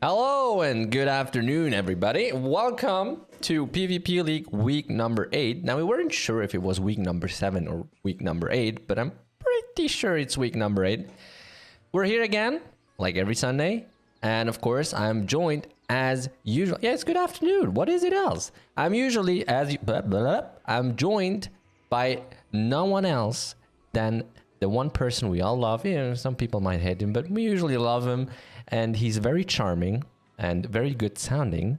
Hello and good afternoon, everybody. Welcome to PvP League week number 8. Now, we weren't sure if it was week number 7 or week number 8, but I'm pretty sure it's week number 8. We're here again, like every Sunday. And of course, I'm joined as usual. Yeah, it's good afternoon. What is it else? I'm usually, I'm joined by no one else than the one person we all love. You know, some people might hate him, but we usually love him. And he's very charming and very good sounding.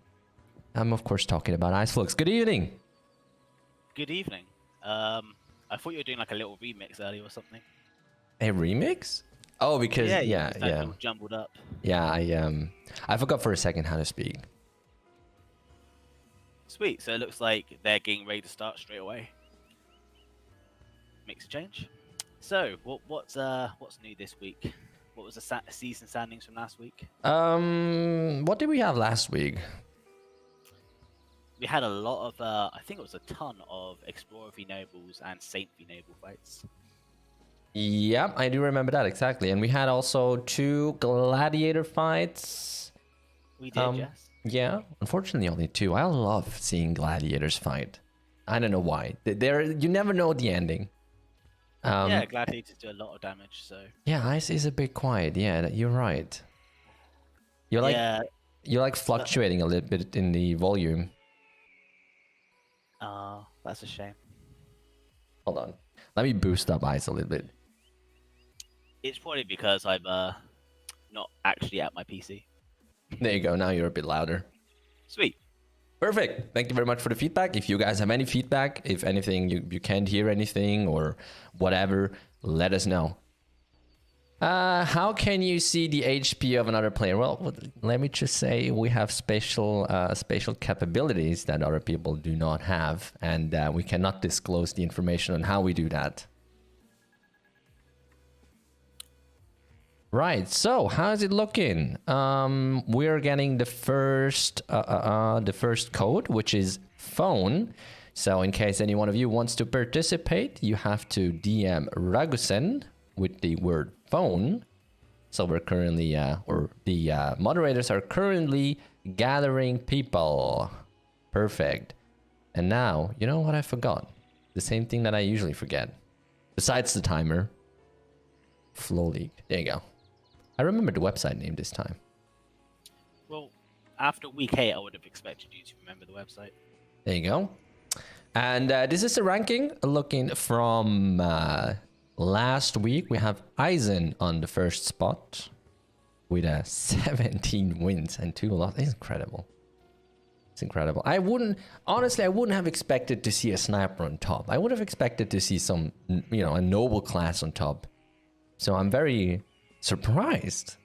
I'm, of course, talking about Iceflux. Good evening. Good evening. I thought you were doing like a little remix earlier or something. A remix? Oh, because yeah. All jumbled up. Yeah, I forgot for a second how to speak. Sweet. So it looks like they're getting ready to start straight away. Makes a change. So what's new this week? What was the season standings from last week? What did we have last week? We had a lot of, I think it was a ton of Explorer v Nobles and Saint v Noble fights. Yep, I do remember that exactly. And we had also 2 gladiator fights. We did, yes. Yeah, unfortunately only 2. I love seeing gladiators fight. I don't know why. You never know the ending. Yeah, gladiators do a lot of damage, so... Yeah, ice is a bit quiet. Yeah, you're right. You're like fluctuating a little bit in the volume. That's a shame. Hold on. Let me boost up ice a little bit. It's probably because I'm not actually at my PC. There you go. Now you're a bit louder. Sweet. Perfect. Thank you very much for the feedback. If you guys have any feedback, if anything, you can't hear anything or whatever, let us know. How can you see the HP of another player? Well, let me just say we have special capabilities that other people do not have, and we cannot disclose the information on how we do that. Right, so how is it looking? We're getting the first code, which is phone. So in case any one of you wants to participate, you have to DM Regusen with the word phone. So we're currently, the moderators are currently gathering people. Perfect. And now, you know what I forgot? The same thing that I usually forget. Besides the timer. Flow League. There you go. I remember the website name this time. Well, after week 8, I would have expected you to remember the website. There you go. And this is the ranking looking from last week. We have Eisen on the first spot with 17 wins and 2 losses. It's incredible. It's incredible. Honestly, I wouldn't have expected to see a sniper on top. I would have expected to see some, a noble class on top. So I'm very surprised.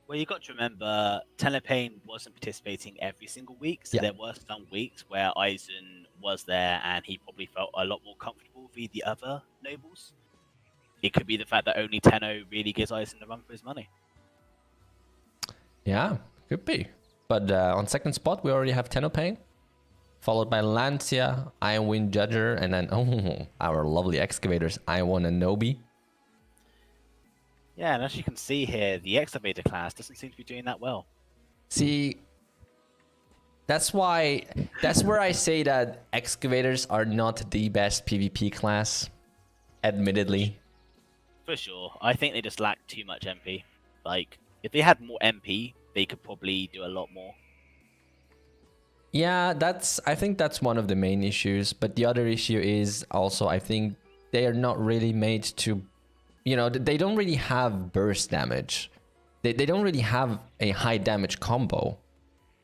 Well, you got to remember, Telepane wasn't participating every single week, so there were some weeks where Eisen was there and he probably felt a lot more comfortable with the other nobles. It could be the fact that only Tenno really gives Eisen the run for his money. Yeah, could be. But on second spot, we already have Telepane, followed by Lancia, Iron Judger, and then our lovely excavators, Iwon and Nobi. Yeah, and as you can see here, the excavator class doesn't seem to be doing that well. See, that's where I say that excavators are not the best PvP class, admittedly. For sure. I think they just lack too much MP. Like, if they had more MP, they could probably do a lot more. Yeah, I think that's one of the main issues. But the other issue is also, I think they are not really made to... they don't really have burst damage. They don't really have a high damage combo.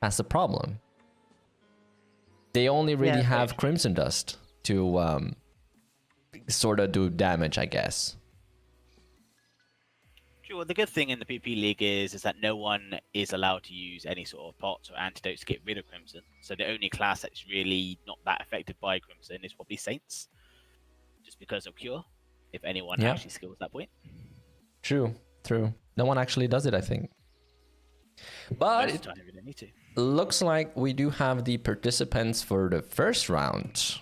That's the problem. They only really have Crimson Dust to sort of do damage, I guess. Sure, well, the good thing in the PvP League is that no one is allowed to use any sort of pots or antidotes to get rid of Crimson. So the only class that's really not that affected by Crimson is probably Saints. Just because of Cure. If anyone actually skills that point. True. No one actually does it, I think. But it looks like we do have the participants for the first round.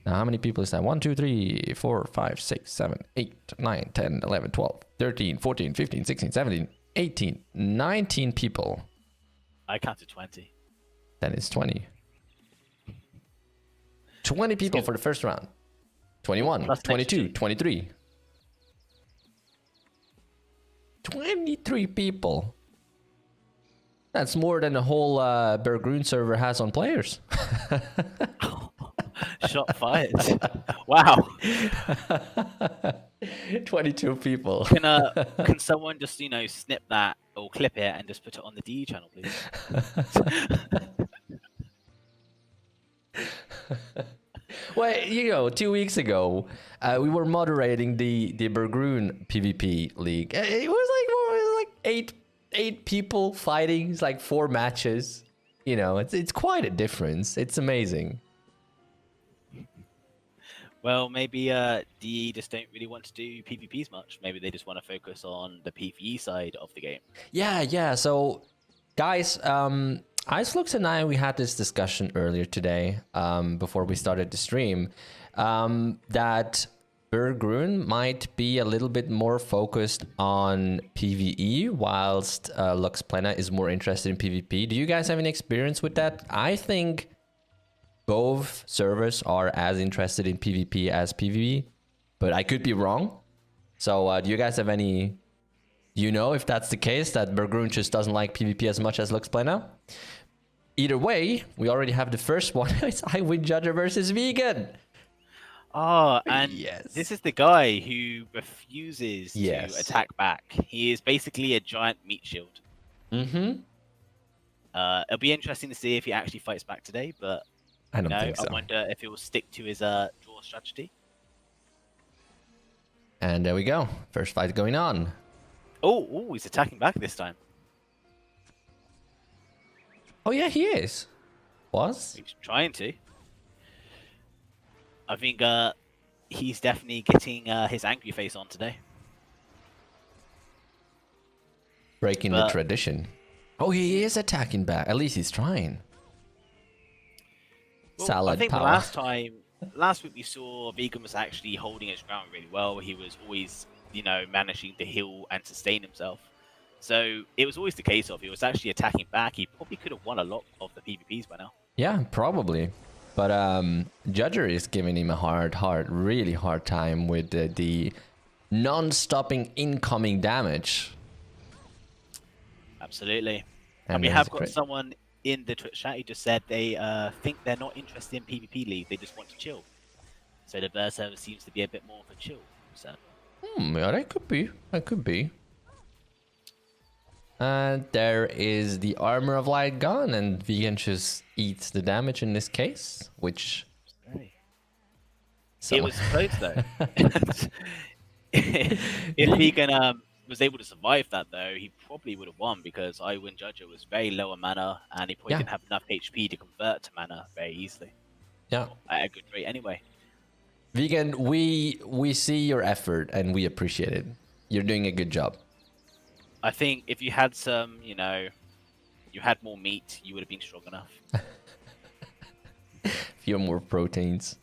Now, how many people is that? 1, 2, 3, 4, 5, 6, 7, 8, 9, 10, 11, 12, 13, 14, 15, 16, 17, 18, 19 people. I counted 20. Then it's 20. 20 people for the first round. 21, Plus 22, next 23. 23 people. That's more than the whole Bergrun server has on players. Shot fired. Wow. 22 people. Can someone just snip that or clip it and just put it on the DE channel, please? Well, 2 weeks ago, we were moderating the Bergrun PvP league. It was like eight people fighting. It's like 4 matches. It's quite a difference. It's amazing. Well, maybe DE just don't really want to do PvPs much. Maybe they just want to focus on the PvE side of the game. Yeah. So, guys, Icelux and I, we had this discussion earlier today, before we started the stream, that Bergrun might be a little bit more focused on PvE, whilst Lux Plena is more interested in PvP. Do you guys have any experience with that? I think both servers are as interested in PvP as PvE, but I could be wrong. So do you guys have any... if that's the case, that Bergrun just doesn't like PvP as much as Lux Plena? Either way, we already have the first one. It's I Win Judger versus Vegan. Oh, and yes. This is the guy who refuses yes. to attack back. He is basically a giant meat shield. Mm-hmm. It'll be interesting to see if he actually fights back today, but I don't think so. I wonder if he will stick to his draw strategy. And there we go. First fight going on. Oh, he's attacking back this time. Oh yeah, he is. He's trying to. I think he's definitely getting his angry face on today. Breaking the tradition. Oh, he is attacking back. At least he's trying. Well, Salad I think power. last week we saw Vegan was actually holding his ground really well. He was always, managing to heal and sustain himself. So it was always the case of he was actually attacking back. He probably could have won a lot of the PvPs by now. Yeah, probably. But Judger is giving him a really hard time with the non-stopping incoming damage. Absolutely. And we have got someone in the Twitch chat who just said they think they're not interested in PvP League. They just want to chill. So the Burst server seems to be a bit more of a chill server. Yeah, that could be. That could be. And there is the Armor of Light gone, and Vegan just eats the damage in this case, which... It was close, though. If Vegan was able to survive that, though, he probably would have won, because I Win Judger was very low on mana, and he probably didn't have enough HP to convert to mana very easily. Yeah. At a good rate anyway. Vegan, we see your effort, and we appreciate it. You're doing a good job. I think if you had some, you had more meat, you would have been strong enough. Few more proteins.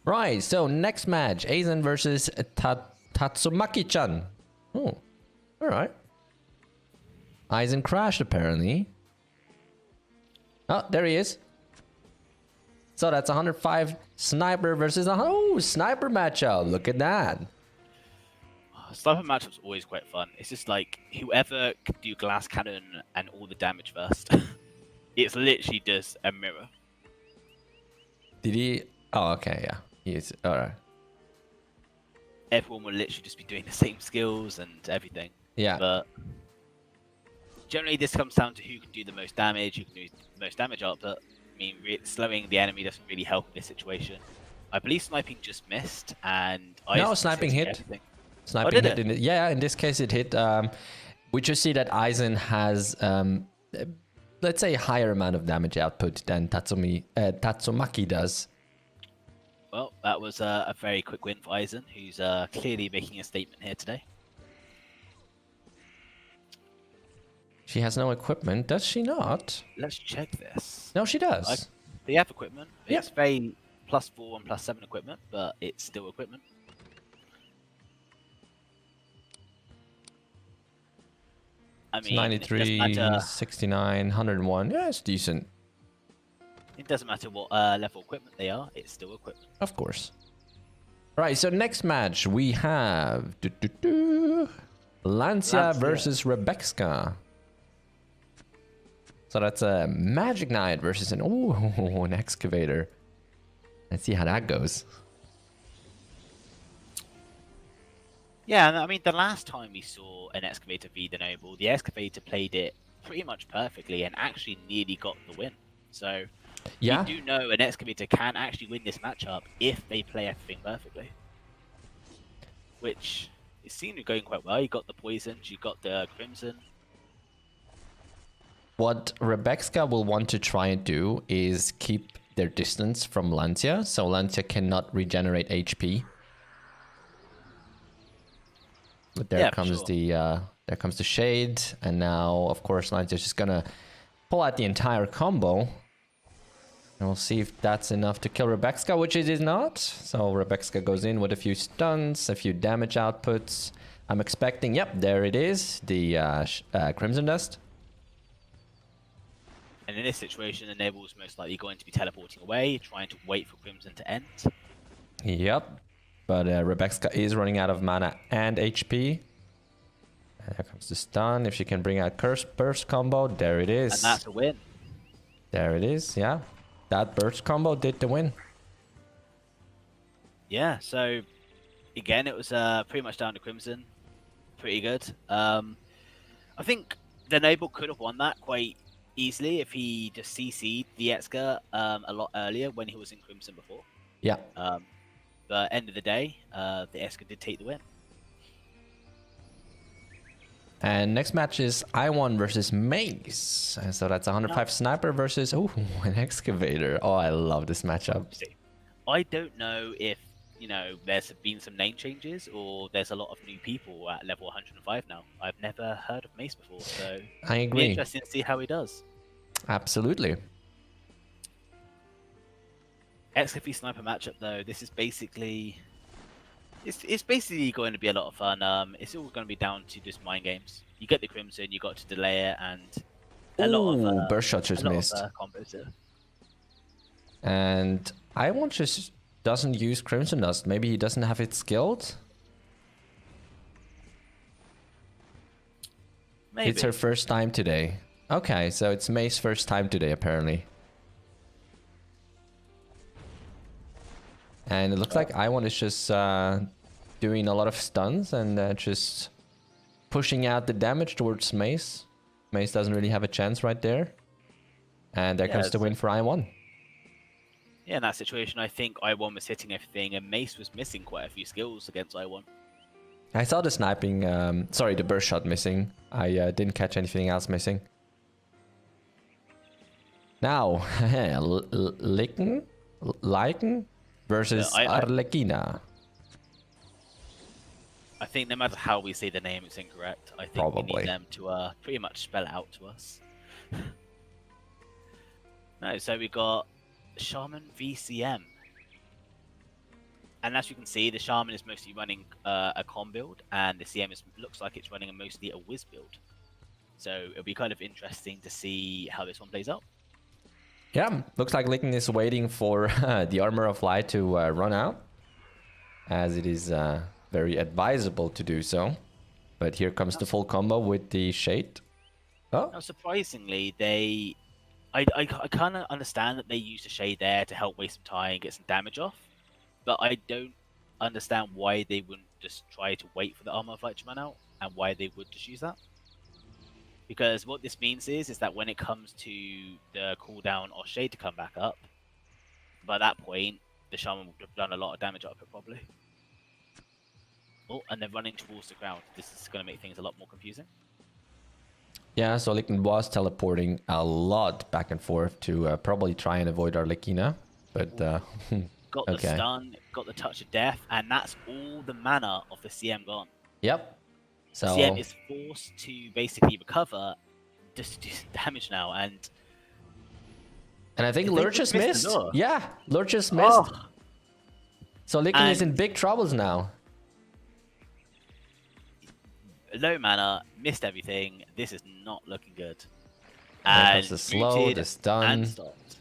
Right, so next match, Aizen versus Tatsumaki-chan. Oh, all right. Aizen crashed, apparently. Oh, there he is. So that's 105 sniper versus sniper matchup. Look at that. Sniper matchup's always quite fun. It's just like whoever can do glass cannon and all the damage first. It's literally just a mirror. Did he? Oh, okay, yeah. He's all right. Everyone will literally just be doing the same skills and everything. Yeah. But generally, this comes down to who can do the most damage, who can do the most damage output. I mean, slowing the enemy doesn't really help in this situation. I believe sniping just missed, and no, sniping hit. Everything. Sniping hit. In this case, it hit. We just see that Aizen has, let's say, a higher amount of damage output than Tatsumaki does. Well, that was a very quick win for Aizen, who's clearly making a statement here today. She has no equipment, does she not? Let's check this. No, she does. They have equipment. It's very +4 and +7 equipment, but it's still equipment. I It's mean, 93, it doesn't matter. 69, 101. Yeah, it's decent. It doesn't matter what level equipment they are. It's still equipment. Of course. Right, so next match we have Lancia versus Rebecca. So that's a Magic Knight versus an Excavator. Let's see how that goes. Yeah, I mean, the last time we saw an Excavator v the Noble, the Excavator played it pretty much perfectly and actually nearly got the win. So Yeah, we do know an Excavator can actually win this matchup if they play everything perfectly. Which it seemed to be going quite well. You got the poisons, you got the crimson. what Rebecca will want to try and do is keep their distance from Lancia, so Lancia cannot regenerate HP. But there comes the shade, and now of course Lancia's just gonna pull out the entire combo. And we'll see if that's enough to kill Rebecca, which it is not. So Rebecca goes in with a few stuns, a few damage outputs. I'm expecting, yep, there it is, the Crimson Dust. And in this situation, the Noble is most likely going to be teleporting away, trying to wait for Crimson to end. Yep, but Rebecca is running out of mana and HP. And here comes the stun. If she can bring out Curse Burst combo, there it is. And that's a win. There it is, yeah. That burst combo did the win. Yeah, so again, it was pretty much down to Crimson. Pretty good. I think the Noble could have won that quite easily if he just CC'd the Esker a lot earlier when he was in Crimson before. Yeah. But end of the day, the Esker did take the win. And next match is I1 versus Mace. So that's 105 Sniper versus an Excavator. Oh, I love this matchup. I don't know if, there's been some name changes or there's a lot of new people at level 105 now. I've never heard of Mace before, so I agree. It'll be interesting to see how he does. Absolutely. XFE Sniper matchup though, this is basically... It's basically going to be a lot of fun. It's all going to be down to just mind games. You get the Crimson, you got to delay it, and a lot of burst shot just missed. Combos there. And I1 just doesn't use Crimson Dust. Maybe he doesn't have it skilled. Maybe. It's her first time today. Okay, so it's May's first time today apparently. And it looks like I1 is just doing a lot of stuns and just pushing out the damage towards Mace. Mace doesn't really have a chance right there. And there comes the win for I1. Yeah, in that situation, I think I1 was hitting everything and Mace was missing quite a few skills against I1. I saw the sniping, the burst shot missing. I didn't catch anything else missing. Now, Lycan versus Arliquina. I think no matter how we say the name, it's incorrect. I think we need them to pretty much spell it out to us. No, so we got Shaman V CM. And as you can see, the Shaman is mostly running a com build, and the CM looks like it's running mostly a whiz build. So it'll be kind of interesting to see how this one plays out. Yeah, looks like Lycan is waiting for the Armor of Light to run out, as it is very advisable to do so. But here comes the full combo with the Shade. Oh. Now, surprisingly, I kind of understand that they use the Shade there to help waste some time and get some damage off, but I don't understand why they wouldn't just try to wait for the Armor of Light to run out, and why they would just use that. Because what this means is that when it comes to the cooldown or Shade to come back up, by that point, the Shaman would have done a lot of damage up it probably. Oh, and they're running towards the ground. This is going to make things a lot more confusing. Yeah, so Lycan was teleporting a lot back and forth to probably try and avoid Arliquina, but... got the stun, got the touch of death, and that's all the mana of the CM gone. Yep. So CM is forced to basically recover just to do some damage now, and I think Lurch just missed. Yeah, Lurch just missed. Oh. So Lycan is in big troubles now. low mana, missed everything. This is not looking good. Here comes the And slow, rooted the stun. and stopped.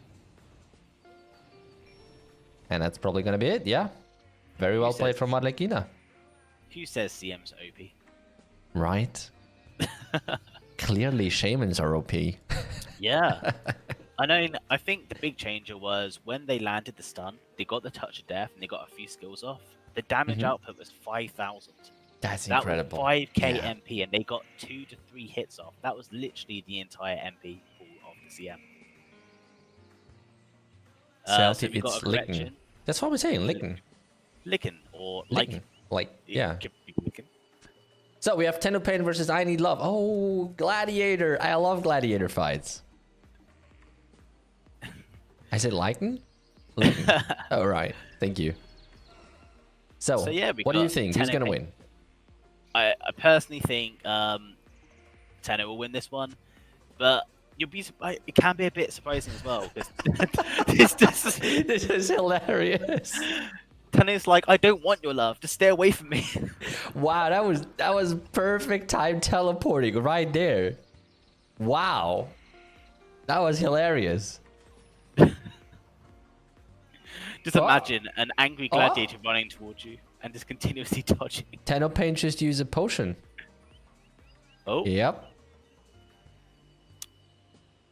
And that's probably going to be it, yeah. Very well played from Arliquina. Who says CM's OP? Right. Clearly, Shamans are OP. Yeah. I think the big changer was when they landed the stun, they got the touch of death and they got a few skills off. The damage output was 5,000. That's That incredible. was 5k Yeah. MP and they got 2 to 3 hits off. That was literally the entire MP pool of the CM. So So we got it's a licking. correction. That's what we're saying, licking. Licking or Licking. like. Like, yeah. Licking. So we have Tenno versus I Need Love. Oh, Gladiator. I love Gladiator fights. I said licking? Licking. Oh, right. Thank you. So yeah, what do you think? Who's going to win? I personally think Tenno will win this one, but you'll be it can be a bit surprising as well because this is hilarious. Tenno's like, I don't want your love, just stay away from me. Wow, that was perfect time teleporting right there. Wow, that was hilarious. Just imagine an angry gladiator running towards you and just continuously dodging. Tenno just use a potion. Oh. Yep.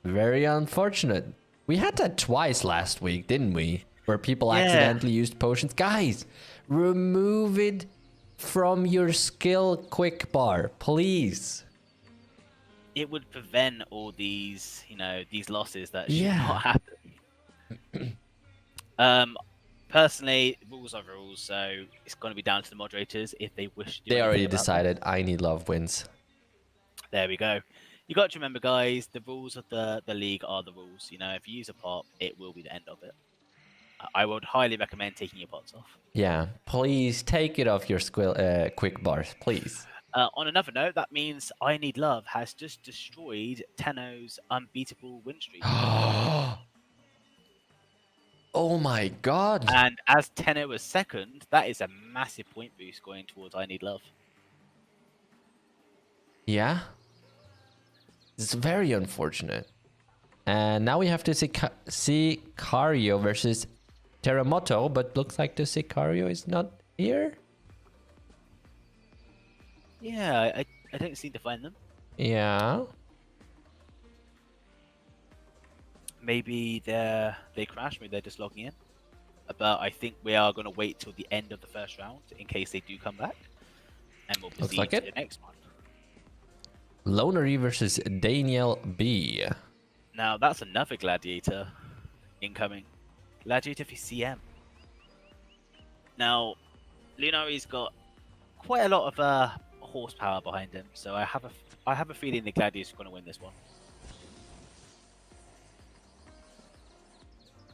Very unfortunate. We had that twice last week, didn't we? Where people accidentally used potions. Guys, remove it from your skill quick bar, please. It would prevent all these, these losses that should not happen. Personally, rules are rules, so it's going to be down to the moderators if they wish to do They already about decided I Need Love wins. There we go. You got to remember, guys, the rules of the league are the rules. If you use a pot, it will be the end of it. I would highly recommend taking your pots off. Yeah, please take it off your quick bars, please. On another note, that means I Need Love has just destroyed Tenno's unbeatable win streak. Oh my god. And as Tenno was second, that is a massive point boost going towards I Need Love. Yeah. It's very unfortunate. And now we have to see Sicario versus Teremoto, but looks like the Sicario is not here. Yeah, I don't seem to find them. Yeah. Maybe they crashed, maybe they're just logging in. But I think we are going to wait till the end of the first round in case they do come back. And we'll proceed to the next one. Lonery versus Daniel B. Now, that's another Gladiator incoming. Gladiator for CM. Now, Lunari's got quite a lot of horsepower behind him, so I have a feeling the Gladiator's going to win this one.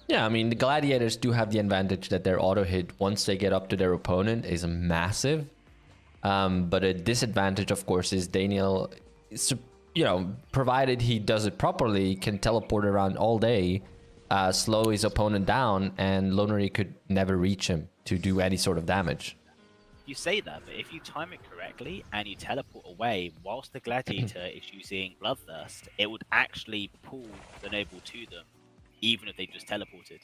Yeah, I mean, the Gladiators do have the advantage that their auto hit once they get up to their opponent is massive. But a disadvantage, of course, is Daniel, provided he does it properly, can teleport around all day, slow his opponent down, and Lonery could never reach him to do any sort of damage. You say that, but if you time it correctly and you teleport away whilst the Gladiator is using Bloodthirst, it would actually pull the Noble to them, even if they just teleported.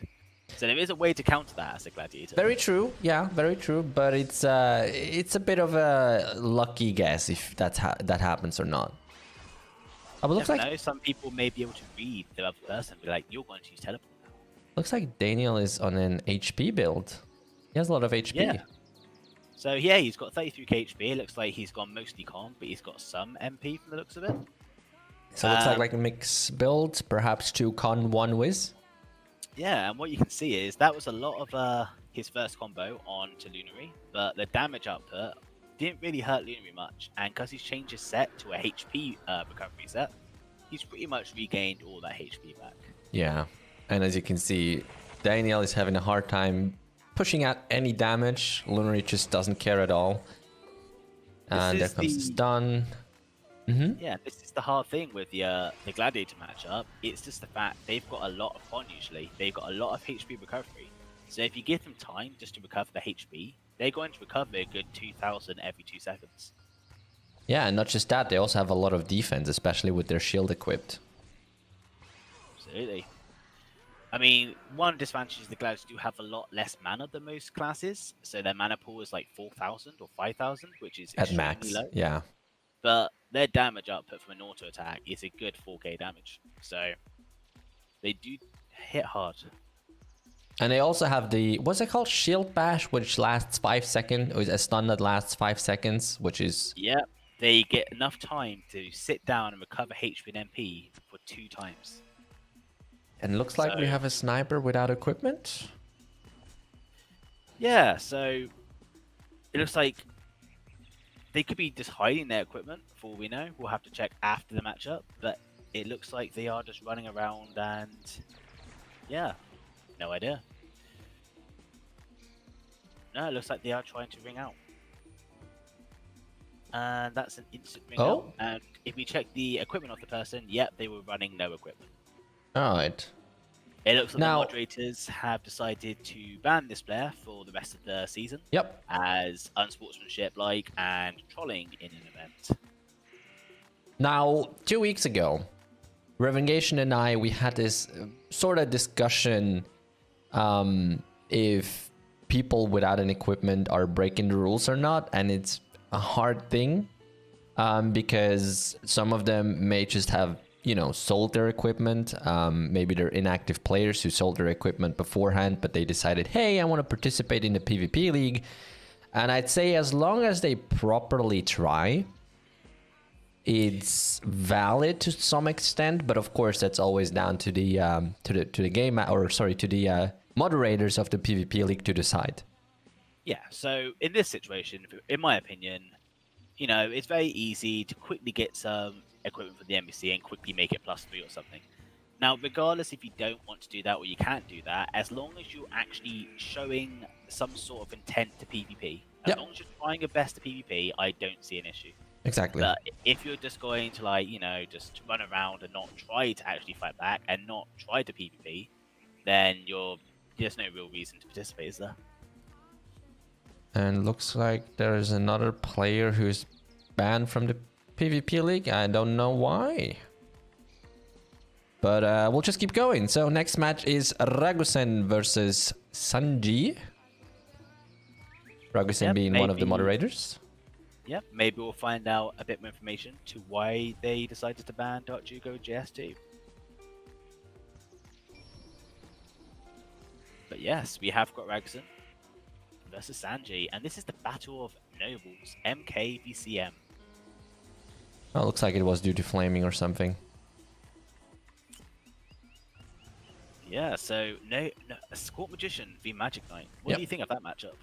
So there is a way to counter that as a Gladiator. Very true, yeah, very true. But it's a bit of a lucky guess if that happens or not. But looks like some people may be able to read the other person and be like, "You're going to use teleport now." Looks like Daniel is on an HP build. He has a lot of HP. Yeah. So yeah, he's got 33k HP. It looks like he's gone mostly con, but he's got some MP from the looks of it. So it looks like a mix build, perhaps 2 con, 1 whiz. Yeah, and what you can see is that was a lot of his first combo on to Lunary, but the damage output didn't really hurt Lunary much, and because he's changed his set to a HP recovery set, he's pretty much regained all that HP back. Yeah, and as you can see, Daniel is having a hard time pushing out any damage. Lunary just doesn't care at all. And there comes the stun. Yeah, this is the hard thing with the Gladiator matchup. It's just the fact they've got a lot of con usually. They've got a lot of HP recovery. So if you give them time just to recover the HP, they're going to recover a good 2,000 every 2 seconds. Yeah, and not just that, they also have a lot of defense, especially with their shield equipped. Absolutely. I mean, one disadvantage is the Gladiators do have a lot less mana than most classes, so their mana pool is like 4,000 or 5,000, which is At extremely max, low. yeah. But their damage output from an auto attack is a good 4k damage, so they do hit hard. And they also have the, what's it called? Shield Bash, which lasts 5 seconds, or is a stun that lasts 5 seconds, which is... Yeah, they get enough time to sit down and recover HP and MP for 2 times. And it looks like we So- have a sniper without equipment. Yeah, so it looks like they could be just hiding their equipment, for all we know. We'll have to check after the matchup, but it looks like they are just running around and... yeah, no idea. No, it looks like they are trying to ring out. And that's an instant ring Oh. out. And if we check the equipment of the person, yep, they were running no equipment. Alright. It looks like Now- the moderators have decided to ban this player for the rest of the season Yep. as unsportsmanship-like and trolling in an event. Now, 2 weeks ago, Revengation and I, we had this sort of discussion if people without an equipment are breaking the rules or not, and it's a hard thing because some of them may just have, you know, sold their equipment. Maybe they're inactive players who sold their equipment beforehand, but they decided, hey, I want to participate in the PvP league. And I'd say as long as they properly try, it's valid to some extent, but of course that's always down to the moderators of the PvP league to decide. Yeah, so in this situation, in my opinion, you know, it's very easy to quickly get some equipment for the NPC and quickly make it +3 or something. Now, regardless if you don't want to do that or you can't do that, as long as you're actually showing some sort of intent to PvP, as Yep. long as you're trying your best to PvP, I don't see an issue. Exactly. But if you're just going to, like, you know, just run around and not try to actually fight back and not try to PvP, then there's no real reason to participate, is there? And looks like there's another player who's banned from the PvP league. I don't know why. But we'll just keep going. So next match is Regusen versus Sanji. Regusen Yep, being one of the maybe- moderators. Yeah, maybe we'll find out a bit more information to why they decided to ban Giiku JS2. But yes, we have got Regusen versus Sanji, and this is the Battle of Nobles, MK v CM. Oh, looks like it was due to flaming or something. Yeah, so no, a Squat Magician v Magic Knight. What Yep. do you think of that matchup?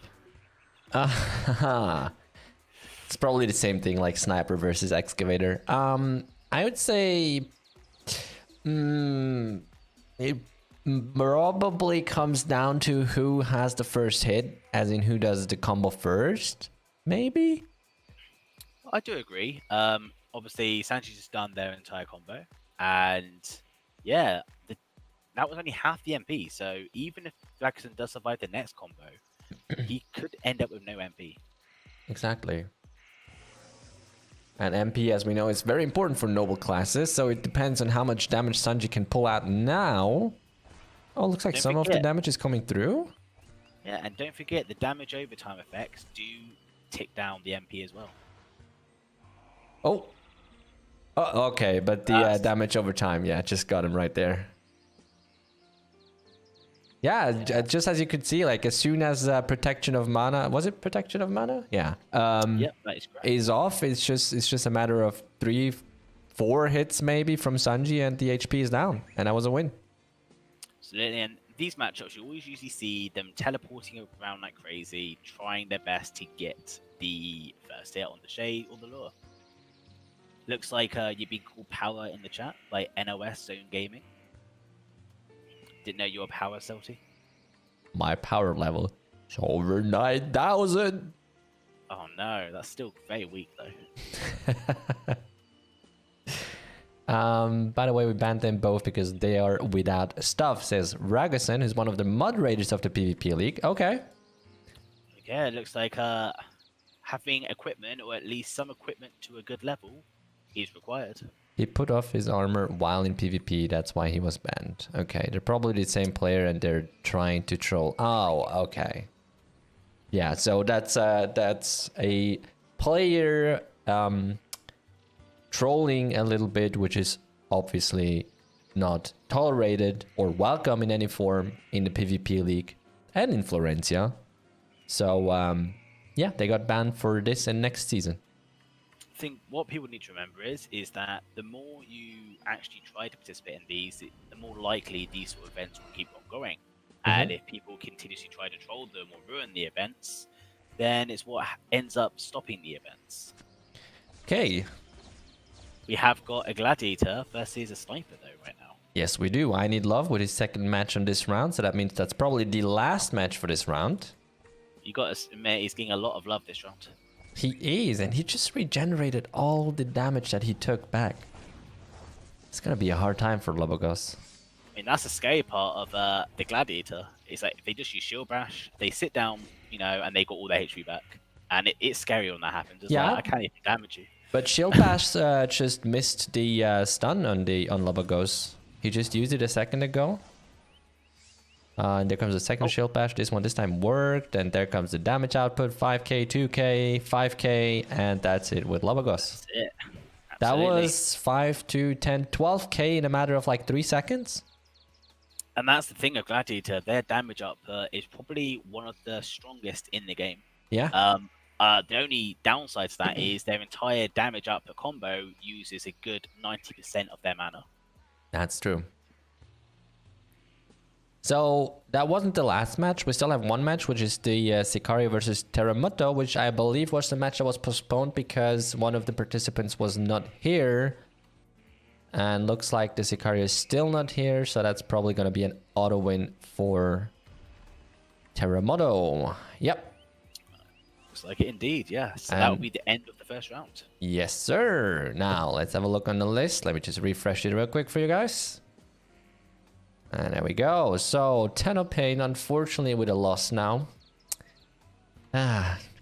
It's probably the same thing like Sniper versus Excavator. I would say it probably comes down to who has the first hit, as in who does the combo first, maybe? I do agree. Obviously, Sanji's just done their entire combo, and yeah, that was only half the MP. So even if Regusen does survive the next combo, he could end up with no MP. Exactly. And MP, as we know, is very important for noble classes, so it depends on how much damage Sanji can pull out now. Oh, looks like Don't some of the forget- damage is coming through. Yeah, and don't forget the damage overtime effects do tick down the MP as well. Oh. Oh, okay, but the That's- damage over time, yeah, just got him right there. Yeah, just as you could see, like as soon as protection of mana, was it protection of mana? Yeah. Yep, that is correct. Is off. It's just a matter of 3-4 hits maybe from Sanji, and the HP is down, and that was a win. Absolutely, and these matchups, you always usually see them teleporting around like crazy, trying their best to get the first hit on the shade or the lure. Looks like you've been called power in the chat by NOS Zone Gaming. Didn't know you were power, Celty. My power level is over 9,000. Oh no, that's still very weak though. By the way, we banned them both because they are without stuff, says Regusen, who's one of the moderators of the PvP League. Okay. Yeah, it looks like having equipment, or at least some equipment to a good level, is required. He put off his armor while in PvP, that's why he was banned. Okay, they're probably the same player and they're trying to troll. Oh, okay. Yeah, so that's a player trolling a little bit, which is obviously not tolerated or welcome in any form in the PvP League and in Florensia. So, yeah, they got banned for this and next season. I think what people need to remember is that the more you actually try to participate in these, the more likely these sort of events will keep on going. And if people continuously try to troll them or ruin the events, then it's what ends up stopping the events. Okay. We have got a gladiator versus a sniper though right now. Yes, we do. I Need Love with his second match on this round, so that means that's probably the last match for this round. You got to admit he's getting a lot of love this round. He is, and he just regenerated all the damage that he took back. It's gonna be a hard time for Lobogos. I mean, that's the scary part of the gladiator. It's like if they just use shield bash, they sit down, you know, and they got all their HP back, and it's scary when that happens. It's like, I can't even damage you. But shield bash just missed the stun on Lobogos. He just used it a second ago. And there comes the second shield bash. This one this time worked. And there comes the damage output. 5k, 2k, 5k. And that's it with Lobogos. That's it. That was 5 to 10, 12k in a matter of like 3 seconds. And that's the thing of Gladiator. Their damage output is probably one of the strongest in the game. Yeah. The only downside to that is their entire damage output combo uses a good 90% of their mana. That's true. So that wasn't the last match. We still have one match, which is the Sicario versus Teremoto, which I believe was the match that was postponed because one of the participants was not here. And looks like the Sicario is still not here, so that's probably going to be an auto win for Teremoto. Yep. Looks like it indeed, yeah. So that will be the end of the first round. Yes, sir. Now, let's have a look on the list. Let me just refresh it real quick for you guys. And there we go. So, 10 of pain, unfortunately, with a loss now.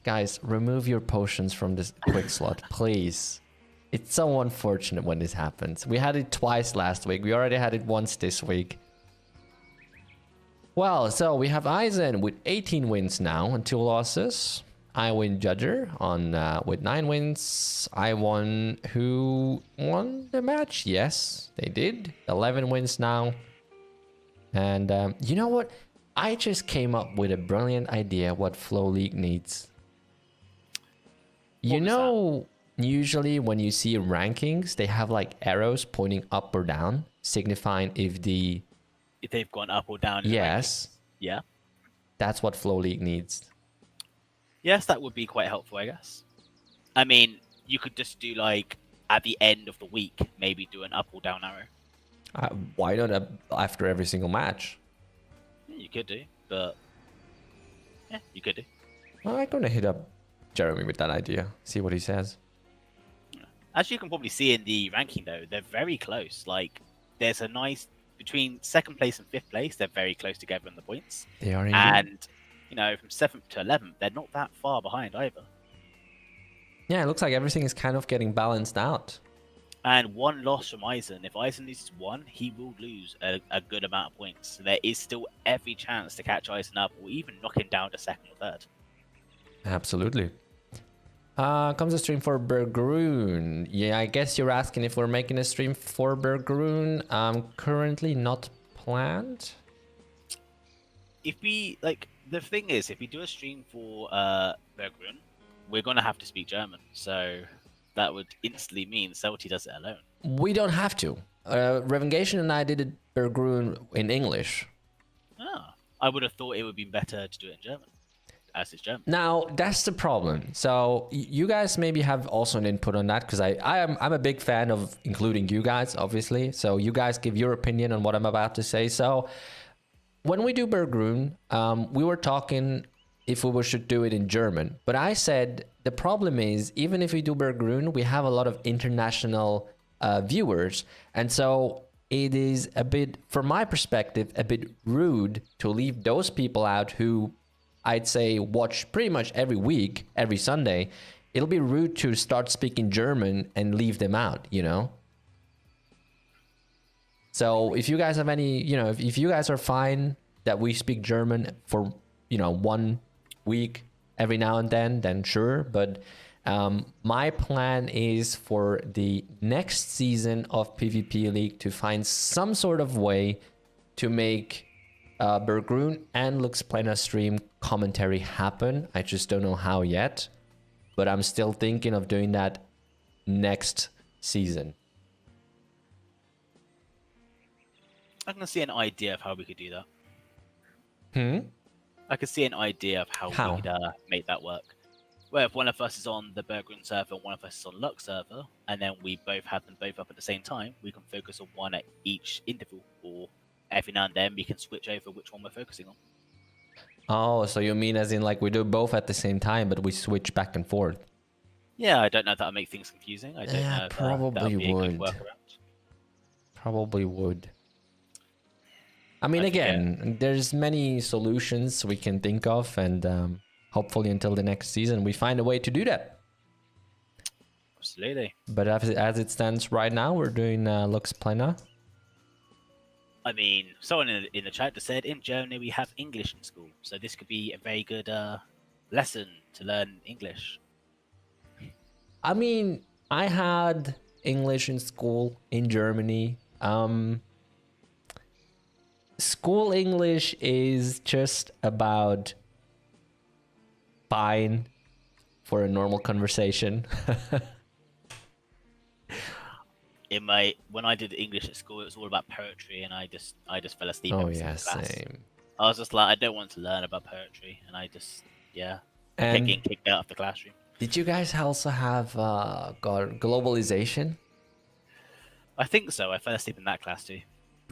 Guys, remove your potions from this quick slot, please. It's so unfortunate when this happens. We had it twice last week. We already had it once this week. Well, so we have Eisen with 18 wins now and 2 losses. I win Judger on with 9 wins. I won. Who won the match? Yes, they did. 11 wins now. And you know what? I just came up with a brilliant idea what Flow League needs. You know, usually when you see rankings, they have like arrows pointing up or down, signifying if they've gone up or down. Yes. Yeah. That's what Flow League needs. Yes, that would be quite helpful, I guess. I mean, you could just do like at the end of the week, maybe do an up or down arrow. Why not after every single match? Yeah, you could do, but yeah, you could do. Well, I'm gonna hit up Jeremy with that idea. See what he says. As you can probably see in the ranking, though, they're very close. Like, there's a nice between 2nd place and 5th place. They're very close together in the points. They are, indeed. And you know, from 7th to 11th, they're not that far behind either. Yeah, it looks like everything is kind of getting balanced out. And 1 loss from Eisen. If Eisen loses 1, he will lose a good amount of points. So there is still every chance to catch Eisen up or even knock him down to 2nd or 3rd. Absolutely. Comes a stream for Bergroon. Yeah, I guess you're asking if we're making a stream for Bergroon. Currently not planned. If we, like, the thing is, if we do a stream for Bergroon, we're going to have to speak German. So that would instantly mean Celti does it alone. We don't have to. Regusen and I did it Bergroon in English. I would have thought it would be better to do it in German, as it's German. Now, that's the problem. So you guys maybe have also an input on that, because I'm a big fan of including you guys, obviously. So you guys give your opinion on what I'm about to say. So when we do Bergroon, we were talking if we should do it in German. But I said the problem is, even if we do Bergroon, we have a lot of international viewers. And so it is a bit, from my perspective, a bit rude to leave those people out who I'd say watch pretty much every week, every Sunday, it'll be rude to start speaking German and leave them out, you know? So if you guys have any, you know, if you guys are fine that we speak German for, you know, 1 week every now and then sure. But my plan is for the next season of PvP League to find some sort of way to make Bergrun and Lux Plena stream commentary happen. I just don't know how yet, but I'm still thinking of doing that next season. I can see an idea of how we could do that. Hmm? I could see an idea of how we could make that work. Where if one of us is on the Bergrun server and one of us is on Lux server, and then we both have them both up at the same time, we can focus on one at each interval, or every now and then we can switch over which one we're focusing on. Oh, so you mean as in like we do both at the same time, but we switch back and forth? Yeah, I don't know if that'll make things confusing. I don't know if probably that'll be would. a good workaround. Probably would. I mean, again, there's many solutions we can think of, and hopefully until the next season we find a way to do that. Absolutely. But as it stands right now, we're doing Lux Plena. I mean, someone in the chat just said in Germany we have English in school, so this could be a very good lesson to learn English. I mean, I had English in school in Germany. School English is just about fine for a normal conversation. When I did English at school, it was all about poetry, and I just fell asleep. Oh every yeah, class. same. I was just like, I don't want to learn about poetry, and I just kept getting kicked out of the classroom. Did you guys also have globalization? I think so. I fell asleep in that class too.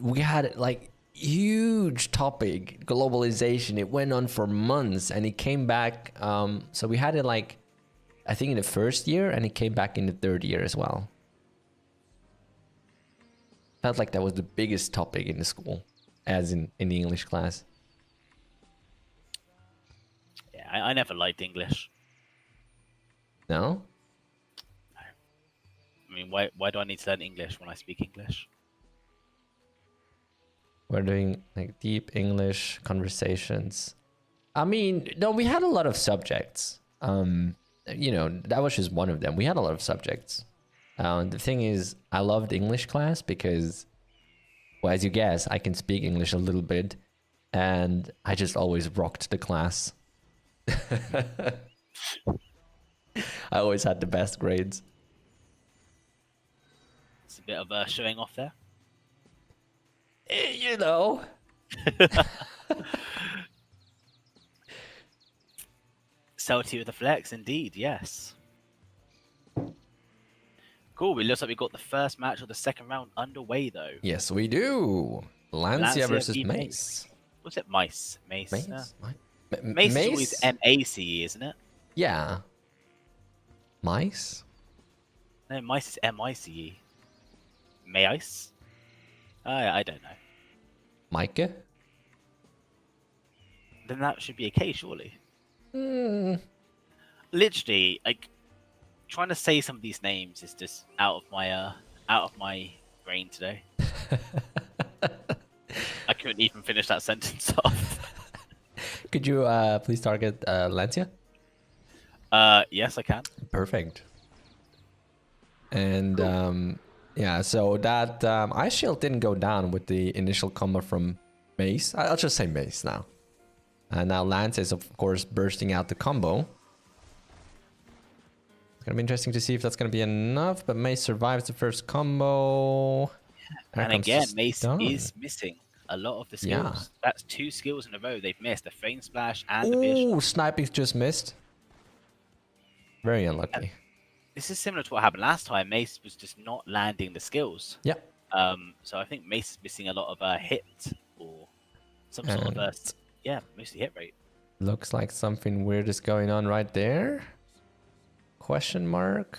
We had like huge topic, globalization. It went on for months, and it came back. So we had it like, I think in the first year, and it came back in the third year as well. Felt like that was the biggest topic in the school, as in the English class. Yeah, I never liked English. No? I mean, why do I need to learn English when I speak English? We're doing like deep English conversations. I mean, no, we had a lot of subjects. You know, that was just one of them. We had a lot of subjects. The thing is, I loved English class because, well, as you guess, I can speak English a little bit, and I just always rocked the class. I always had the best grades. It's a bit of showing off there. You know. Salty with the flex, indeed, yes. Cool, it looks like we got the first match of the second round underway, though. Yes, we do. Lancia versus v Mace. What's it? Mace. Mace? Mace is always M-A-C-E, isn't it? Yeah. Mice? No, Mice is M-I-C-E. Mace? I don't know. Micah? Then that should be a K, surely. Mm. Literally, like, trying to say some of these names is just out of my brain today. I couldn't even finish that sentence off. Could you please target Lancia? Yes, I can. Perfect. And cool. Yeah, so that Ice Shield didn't go down with the initial combo from Mace. I'll just say Mace now. And now Lance is, of course, bursting out the combo. It's going to be interesting to see if that's going to be enough, but Mace survives the first combo. Yeah. And again, Mace is missing a lot of the skills. Yeah. That's 2 skills in a row they've missed. The Frame Splash and the Bishop. Ooh, sniping's just missed. Very unlucky. This is similar to what happened last time. Mace was just not landing the skills. Yeah. So I think Mace is missing a lot of hit or some sort of mostly hit rate. Looks like something weird is going on right there. Question mark.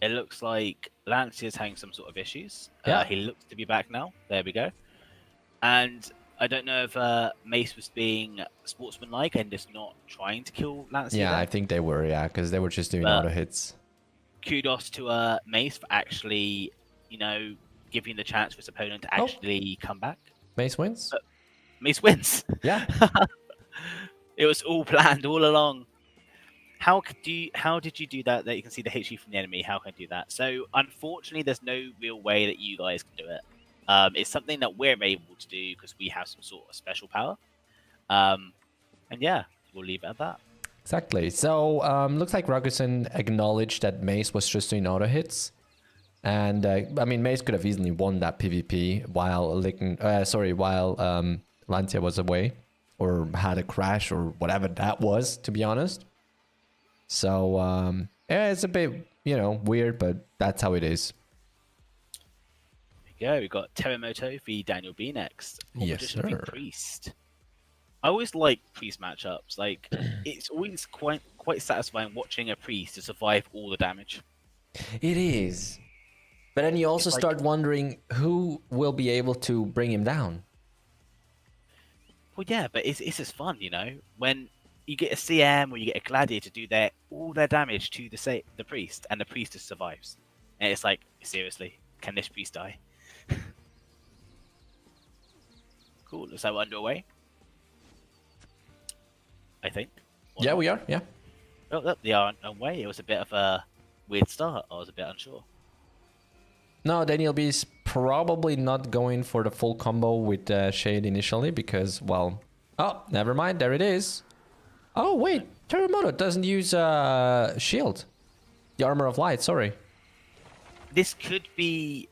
It looks like Lancia's having some sort of issues. Yeah. He looks to be back now. There we go. And I don't know if Mace was being sportsmanlike and just not trying to kill Lancia. Yeah, there. I think they were, yeah, because they were just doing auto hits. Kudos to Mace for actually, giving the chance for his opponent to actually come back. Mace wins? But Mace wins. Yeah. It was all planned all along. How did you do that? That you can see the HE from the enemy. How can I do that? So unfortunately, there's no real way that you guys can do it. It's something that we're able to do because we have some sort of special power. And yeah, we'll leave it at that. Exactly. So looks like Regusen acknowledged that Mace was just doing auto hits. And I mean, Mace could have easily won that PvP while Lancia was away or had a crash or whatever that was, to be honest. So yeah, it's a bit, weird, but that's how it is. There we go. We got Teremoto v Daniel B next. Yes, sir. Priest. I always like priest matchups. Like it's always quite satisfying watching a priest to survive all the damage. It is. But then you also start wondering who will be able to bring him down. Well, yeah, but it's just fun, when you get a CM or you get a gladiator do all their damage to the priest, and the priest just survives. And it's like, seriously, can this priest die? Cool. Looks like we're underway. I think. Yeah, we are. Yeah. Oh, look, they are underway. It was a bit of a weird start. I was a bit unsure. No, Daniel B is probably not going for the full combo with Shade initially because, well... Oh, never mind. There it is. Oh, wait. Teremoto doesn't use shield. The Armor of Light, sorry. This could be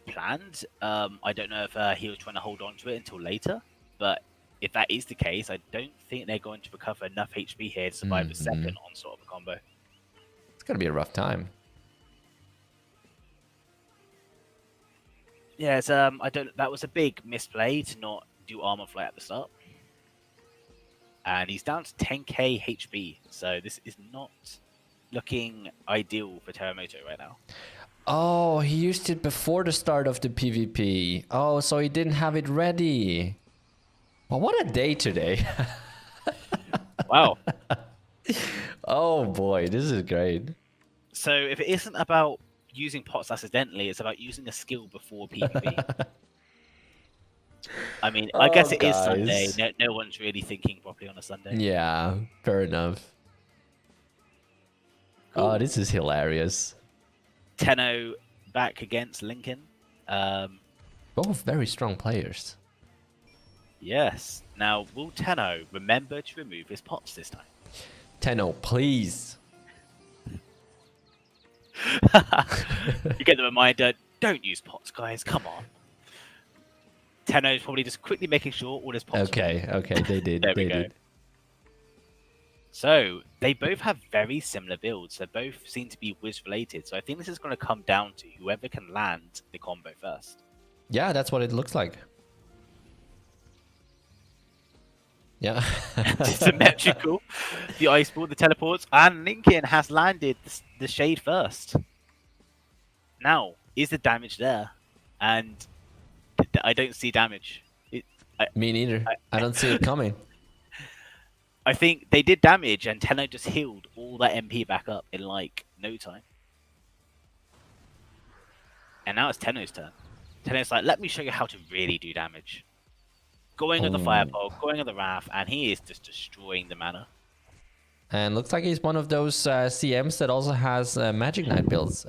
planned. I don't know if he was trying to hold on to it until later, but if that is the case, I don't think they're going to recover enough HP here to survive the second onslaught of a combo. It's going to be a rough time. Yeah, it's, that was a big misplay to not do armor flight at the start. And he's down to 10k HP, so this is not looking ideal for Teremoto right now. Oh, he used it before the start of the PvP. Oh, so he didn't have it ready. Well, what a day today. Wow. Oh boy, this is great. So if it isn't about using pots accidentally, it's about using a skill before PvP. I mean, I guess it is Sunday. No one's really thinking properly on a Sunday. Yeah, fair enough. Cool. Oh, this is hilarious. Tenno back against Lincoln. Both very strong players. Yes. Now, will Tenno remember to remove his pots this time? Tenno, please. You get the reminder, don't use pots, guys. Come on. Tenno's probably just quickly making sure all his pots Okay, they did. There we go. So, they both have very similar builds. They both seem to be Wiz related. So I think this is going to come down to whoever can land the combo first. Yeah, that's what it looks like. Yeah. Symmetrical. The ice ball, the teleports, and Lincoln has landed the shade first. Now, is the damage there? And I don't see damage. Me neither. I don't see it coming. I think they did damage, and Tenno just healed all that MP back up in like no time. And now it's Tenno's turn. Tenno's like, let me show you how to really do damage. Going on the Fireball, going on the Wrath, and he is just destroying the mana. And looks like he's one of those CMs that also has Magic Knight builds.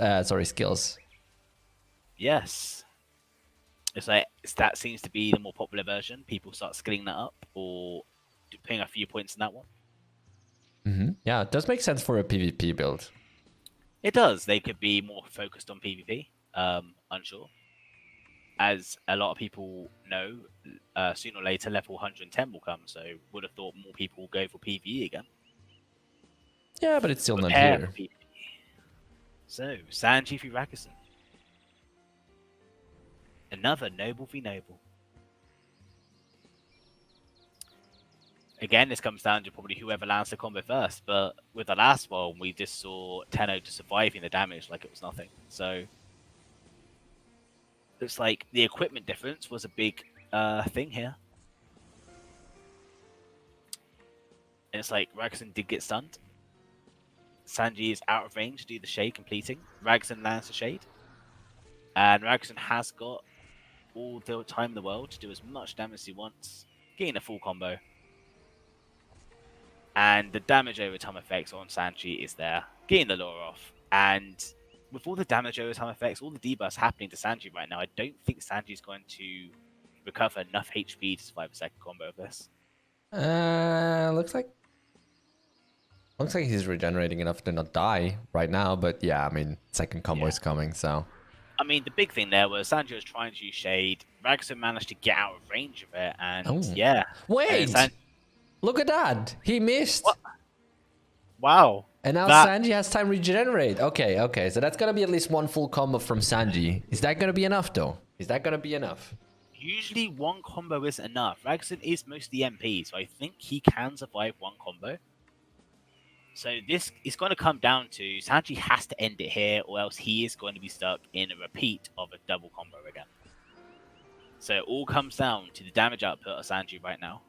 Skills. Yes. It's like that seems to be the more popular version. People start skilling that up or putting a few points in that one. Mm-hmm. Yeah, it does make sense for a PvP build. It does. They could be more focused on PvP. Unsure. As a lot of people know, sooner or later level 110 will come, so would have thought more people will go for PvE again. Yeah, but it's still not here. So, Sanji v Regusen. Another Noble v Noble. again, this comes down to probably whoever lands the combo first. But with the last one, we just saw Tenno just surviving the damage like it was nothing. So looks like the equipment difference was a big thing here. And it's like Regson did get stunned. Sanji is out of range to do the shade completing. Regson lands the shade. And Regson has got all the time in the world to do as much damage as he wants, getting a full combo. And the damage over time effects on Sanji is there, getting the lure off. And with all the damage over time effects, all the debuffs happening to Sanji right now, I don't think Sanji's going to recover enough HP to survive a second combo of this. Looks like he's regenerating enough to not die right now, but yeah, I mean, second combo is coming, so. I mean, the big thing there was Sanji was trying to use Shade. Regson managed to get out of range of it, and yeah. Wait! Look at that! He missed! What? Wow. And now Sanji has time to regenerate. Okay, so that's gonna be at least one full combo from Sanji. Is that gonna be enough, though? Is that gonna be enough? Usually one combo isn't enough. Regson is mostly MP, so I think he can survive one combo. So this is going to come down to Sanji has to end it here, or else he is going to be stuck in a repeat of a double combo again. So it all comes down to the damage output of Sanji right now.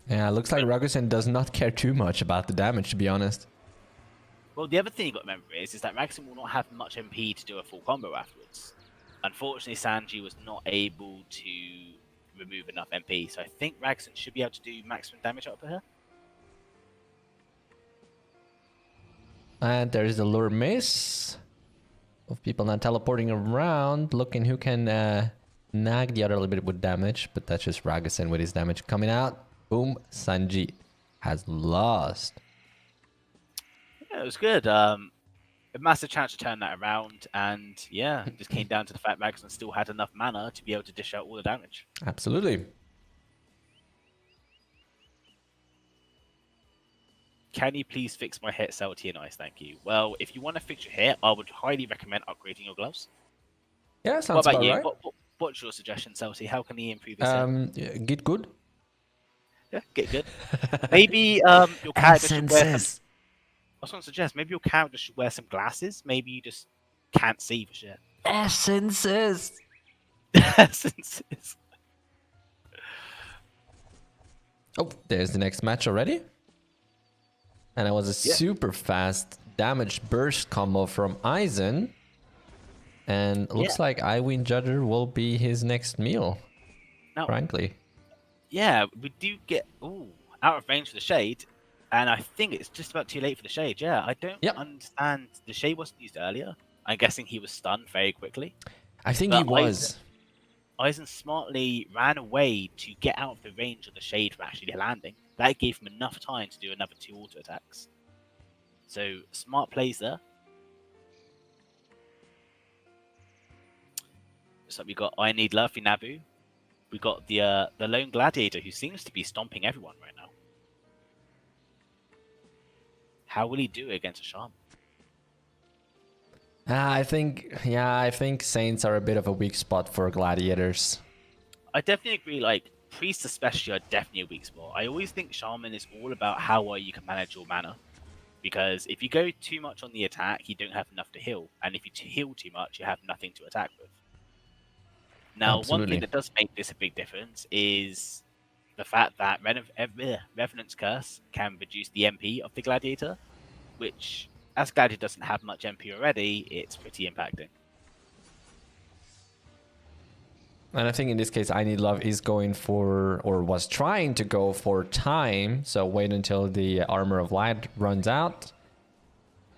Yeah, it looks like Regusen does not care too much about the damage, to be honest. Well, the other thing you got to remember is that Regson will not have much MP to do a full combo afterwards. Unfortunately, Sanji was not able to remove enough MP, so I think Regson should be able to do maximum damage output here. And there's the lure miss of people not teleporting around, looking who can nag the other a little bit with damage, but that's just Regusen with his damage coming out. Boom, Sanji has lost. Yeah, it was good. A massive chance to turn that around, and yeah, it just came down to the fact Regson still had enough mana to be able to dish out all the damage. Absolutely. Can you please fix my hit, Celty and Ice? Thank you. Well, if you want to fix your hit, I would highly recommend upgrading your gloves. Yeah, sounds what about you? Right. What's your suggestion, Celty? How can he improve his hit? Get good. Yeah, get good. Maybe your character should wear some... I was going to suggest, maybe your character should wear some glasses. Maybe you just can't see for shit. Essences! Essences. Oh, there's the next match already. And it was a super fast damage burst combo from Aizen. And it looks like Iwin Judger will be his next meal. Now, frankly. Yeah, we do get out of range for the shade. And I think it's just about too late for the shade. Yeah, I don't understand. The shade wasn't used earlier. I'm guessing he was stunned very quickly. I think he was. Aizen smartly ran away to get out of the range of the shade from actually landing. That gave him enough time to do another 2 auto attacks. So, smart plays there. So we got I Need Love for Nabu. We got the Lone Gladiator, who seems to be stomping everyone right now. How will he do it against a Shaman? I think Saints are a bit of a weak spot for Gladiators. I definitely agree, like, Priests especially are definitely a weak spot. I always think Shaman is all about how well you can manage your mana. Because if you go too much on the attack, you don't have enough to heal. And if you heal too much, you have nothing to attack with. Now, one thing that does make this a big difference is the fact that Revenant's Curse can reduce the MP of the Gladiator, which, as Gladiator doesn't have much MP already, it's pretty impacting. And I think in this case, I Need Love is going for, or was trying to go for time. So wait until the Armor of Light runs out.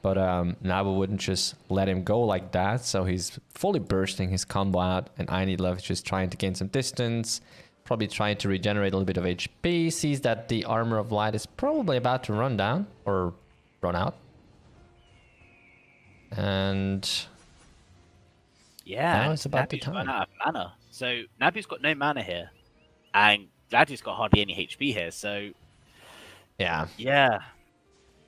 But Nabu wouldn't just let him go like that. So he's fully bursting his combo out. And I Need Love is just trying to gain some distance. Probably trying to regenerate a little bit of HP. Sees that the Armor of Light is probably about to run down or run out. And yeah, now it's about the Nabu's run time. out of mana. So Nabu's got no mana here, and Gladiator's got hardly any HP here. So yeah.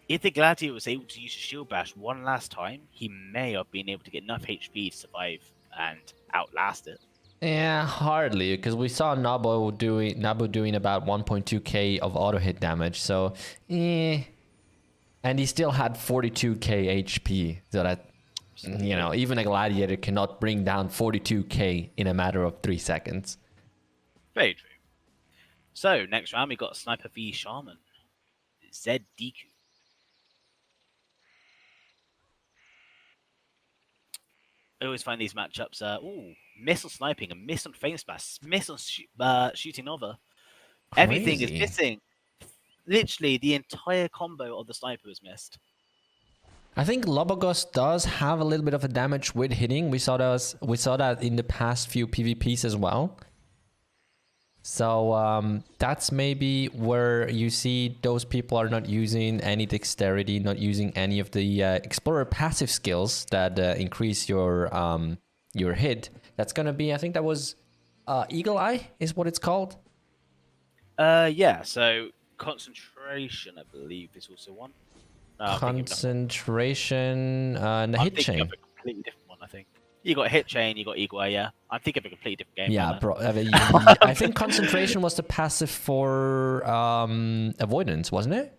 If the Gladiator was able to use a Shield Bash one last time, he may have been able to get enough HP to survive and outlast it. Yeah, hardly, because we saw Nabu doing about 1.2k of auto hit damage, so and he still had 42k HP, so that even a gladiator cannot bring down 42k in a matter of 3 seconds. Very true. So next round we got Sniper V Shaman, Z Giiku. I always find these matchups. Miss on sniping, a miss on frame smash, miss on shooting over. Everything is Crazy. missing. Literally, the entire combo of the sniper was missed. I think Lobogos does have a little bit of a damage with hitting. We saw that in the past few PvPs as well. So that's maybe where you see those people are not using any dexterity, not using any of the Explorer passive skills that increase your hit. That's gonna be, I think that was Eagle Eye is what it's called. Yeah. So concentration, I believe, is also one. Concentration, the hit chain. Of a completely different one, I think. You got hit chain, you got Eagle Eye, yeah. I'm thinking of a completely different game. Yeah, bro. I think concentration was the passive for avoidance, wasn't it?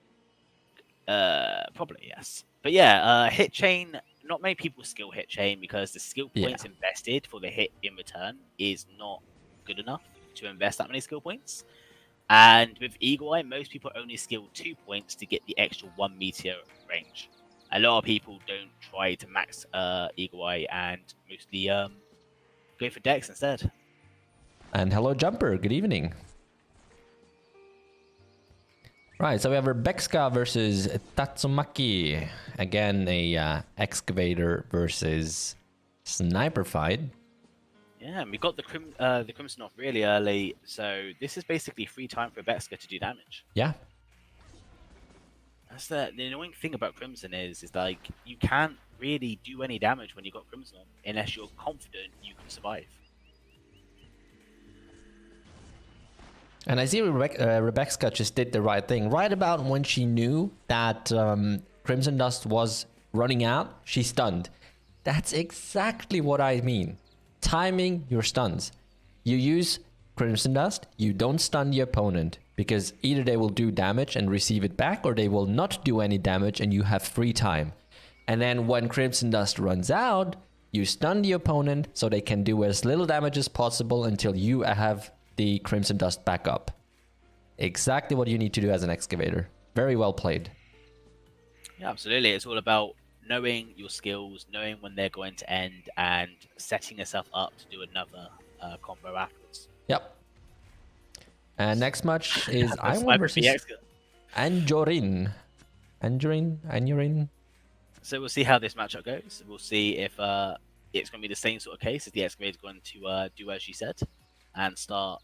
Probably, yes. But yeah, hit chain, not many people skill hit chain because the skill points invested for the hit in return is not good enough to invest that many skill points. And with Eagle Eye, most people only skill 2 points to get the extra 1 meter range. A lot of people don't try to max Eagle Eye and mostly go for Dex instead. And hello, Jumper. Good evening. Right, so we have Rebecca versus Tatsumaki. Again, a excavator versus sniper fight. Yeah, and we got the Crimson off really early, so this is basically free time for Rebecca to do damage. Yeah. That's the annoying thing about Crimson is like you can't really do any damage when you got Crimson on unless you're confident you can survive. And I see Rebecca just did the right thing. Right about when she knew that Crimson Dust was running out, she stunned. That's exactly what I mean. Timing your stuns. You use Crimson Dust, you don't stun the opponent, because either they will do damage and receive it back, or they will not do any damage and you have free time. And then when Crimson Dust runs out, you stun the opponent so they can do as little damage as possible until you have the Crimson Dust back up. Exactly what you need to do as an excavator. Very well played. Yeah, absolutely. It's all about knowing your skills, knowing when they're going to end, and setting yourself up to do another combo afterwards. Yep. And next match is Iwan versus Anjorin. Anjorin. So we'll see how this matchup goes. We'll see if it's going to be the same sort of case. If the excavator is going to do as she said and start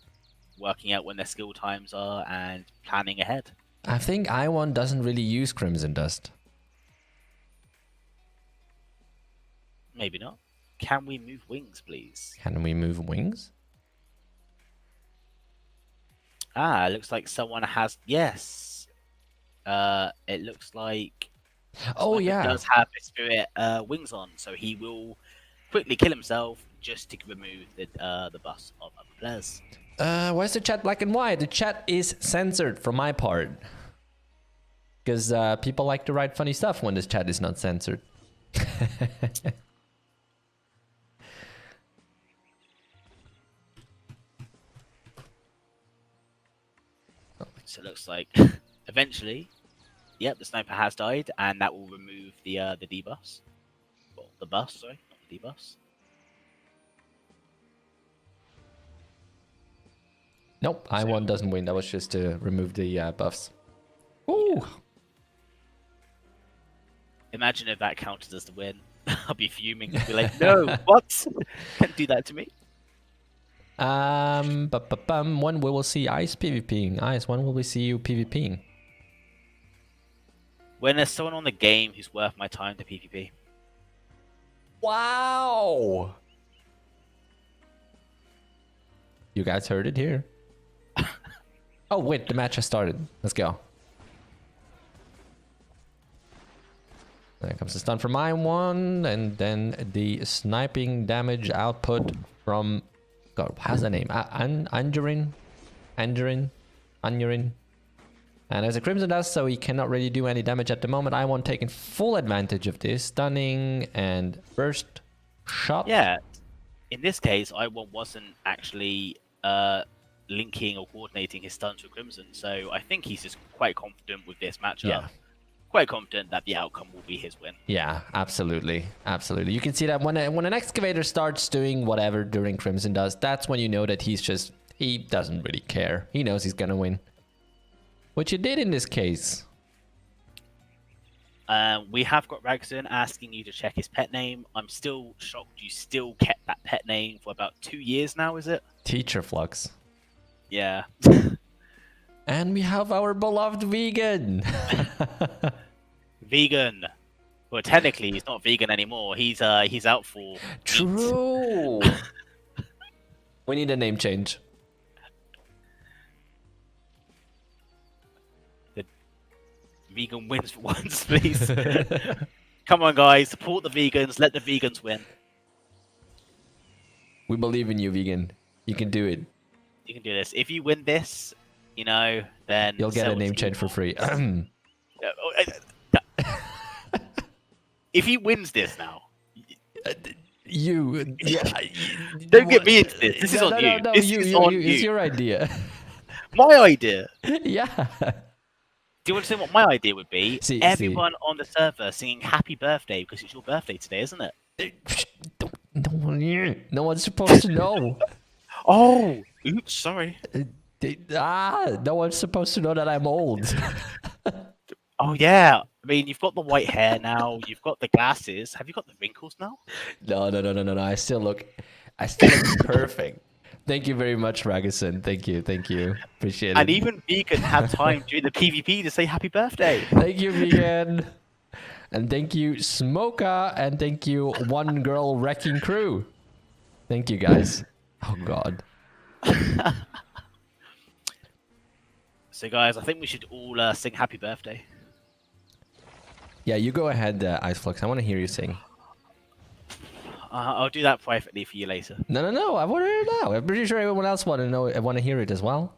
working out when their skill times are and planning ahead. I think Iwan doesn't really use Crimson Dust. Maybe not. Can we move wings, please? Can we move wings? Ah, it looks like someone has... Yes. It looks like... Oh, yeah. does have a spirit wings on, so he will quickly kill himself just to remove the bus of other players. Why is the chat black and white? The chat is censored from my part. Because people like to write funny stuff when this chat is not censored. So it looks like eventually, yep, the sniper has died, and that will remove the D-bus. Well, the bus, sorry, not the D-bus. Nope, I1 doesn't win. That was just to remove the buffs. Ooh. Yeah. Imagine if that counted as the win. I'll be fuming. I'll be like, no, what? Can't do that to me. When we will see Ice PvPing? Ice, when will we see you PvPing? When there's someone on the game who's worth my time to PvP. Wow! You guys heard it here. Oh wait, the match has started. Let's go. There comes the stun from I1, and then the sniping damage output from God, how's the name? Anjurin? Anjurin? And there's a Crimson Dust, so he cannot really do any damage at the moment. I want taking full advantage of this. Stunning and burst shot. Yeah. In this case, I1 wasn't actually linking or coordinating his stuns with Crimson, so I think he's just quite confident with this matchup. Yeah. Quite confident that the outcome will be his win. Yeah, absolutely. Absolutely. You can see that when an excavator starts doing whatever during Crimson Dust, that's when you know that he doesn't really care. He knows he's gonna win. Which he did in this case. We have got Regusen asking you to check his pet name. I'm still shocked you still kept that pet name for about 2 years now, is it? Teacher Flux. Yeah. And we have our beloved vegan. Vegan. Well, technically, he's not vegan anymore. He's out for True. We need a name change. The vegan wins for once, please. Come on, guys. Support the vegans. Let the vegans win. We believe in you, vegan. You can do it. You can do this. If you win this, you know, then You'll get a name change for free. If he wins this now, you don't get me into this. This is on you. No, this is on you. It's your idea. My idea. Yeah. Do you want to see what my idea would be? See. Everyone on the server singing happy birthday because it's your birthday today, isn't it? No one's supposed to know. Oh, oops, sorry. No one's supposed to know that I'm old. Oh yeah. I mean, you've got the white hair now. You've got the glasses. Have you got the wrinkles now? No. I still look perfect. Thank you very much, Regusen. Thank you. Appreciate it. And even Vegan had time during the PvP to say happy birthday. Thank you, Vegan. And thank you, Smoka. And thank you, One Girl Wrecking Crew. Thank you, guys. Oh, God. So, guys, I think we should all sing happy birthday. Yeah, you go ahead, Iceflux. I want to hear you sing. I'll do that privately for you later. No. I want to hear it now. I'm pretty sure everyone else want to hear it as well.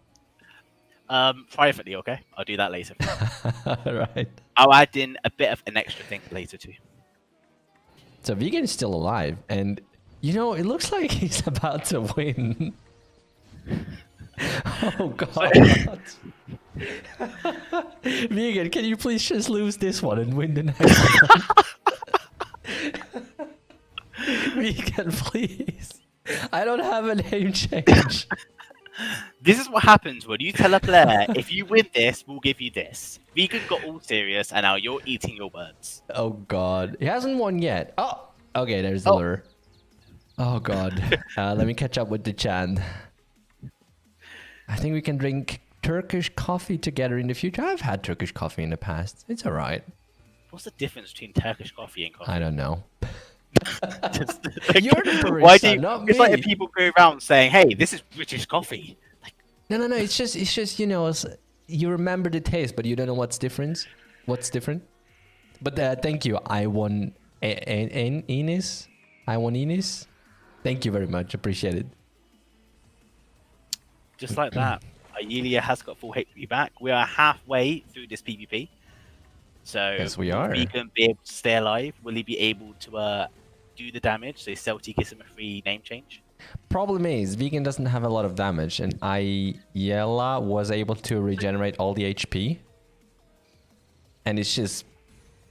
Privately, okay? I'll do that later. Right. I'll add in a bit of an extra thing later too. So Vegan is still alive, and you know it looks like he's about to win. Oh God. Vegan, can you please just lose this one and win the next one? Vegan, please. I don't have a name change. This is what happens when you tell a player, if you win this, we'll give you this. Vegan got all serious, and now you're eating your words. Oh God, he hasn't won yet. Oh, okay, there's the lure. Oh God, let me catch up with the Chan. I think we can drink Turkish coffee together in the future. I've had Turkish coffee in the past. It's alright. What's the difference between Turkish coffee and coffee? I don't know. Like, You're the barista, why do you, not it's me. like if people go around saying, "Hey, this is British coffee." Like, No. It's just you know, you remember the taste, but you don't know what's different. But thank you. I won Enis. Thank you very much. Appreciate it. just like that, Aelia has got full HP back. We are halfway through this PvP. So Yes, we are. Will Vegan be able to stay alive? Will he be able to do the damage? So Celtic gives him a free name change. Problem is, Vegan doesn't have a lot of damage, and Ayala was able to regenerate all the HP. And it's just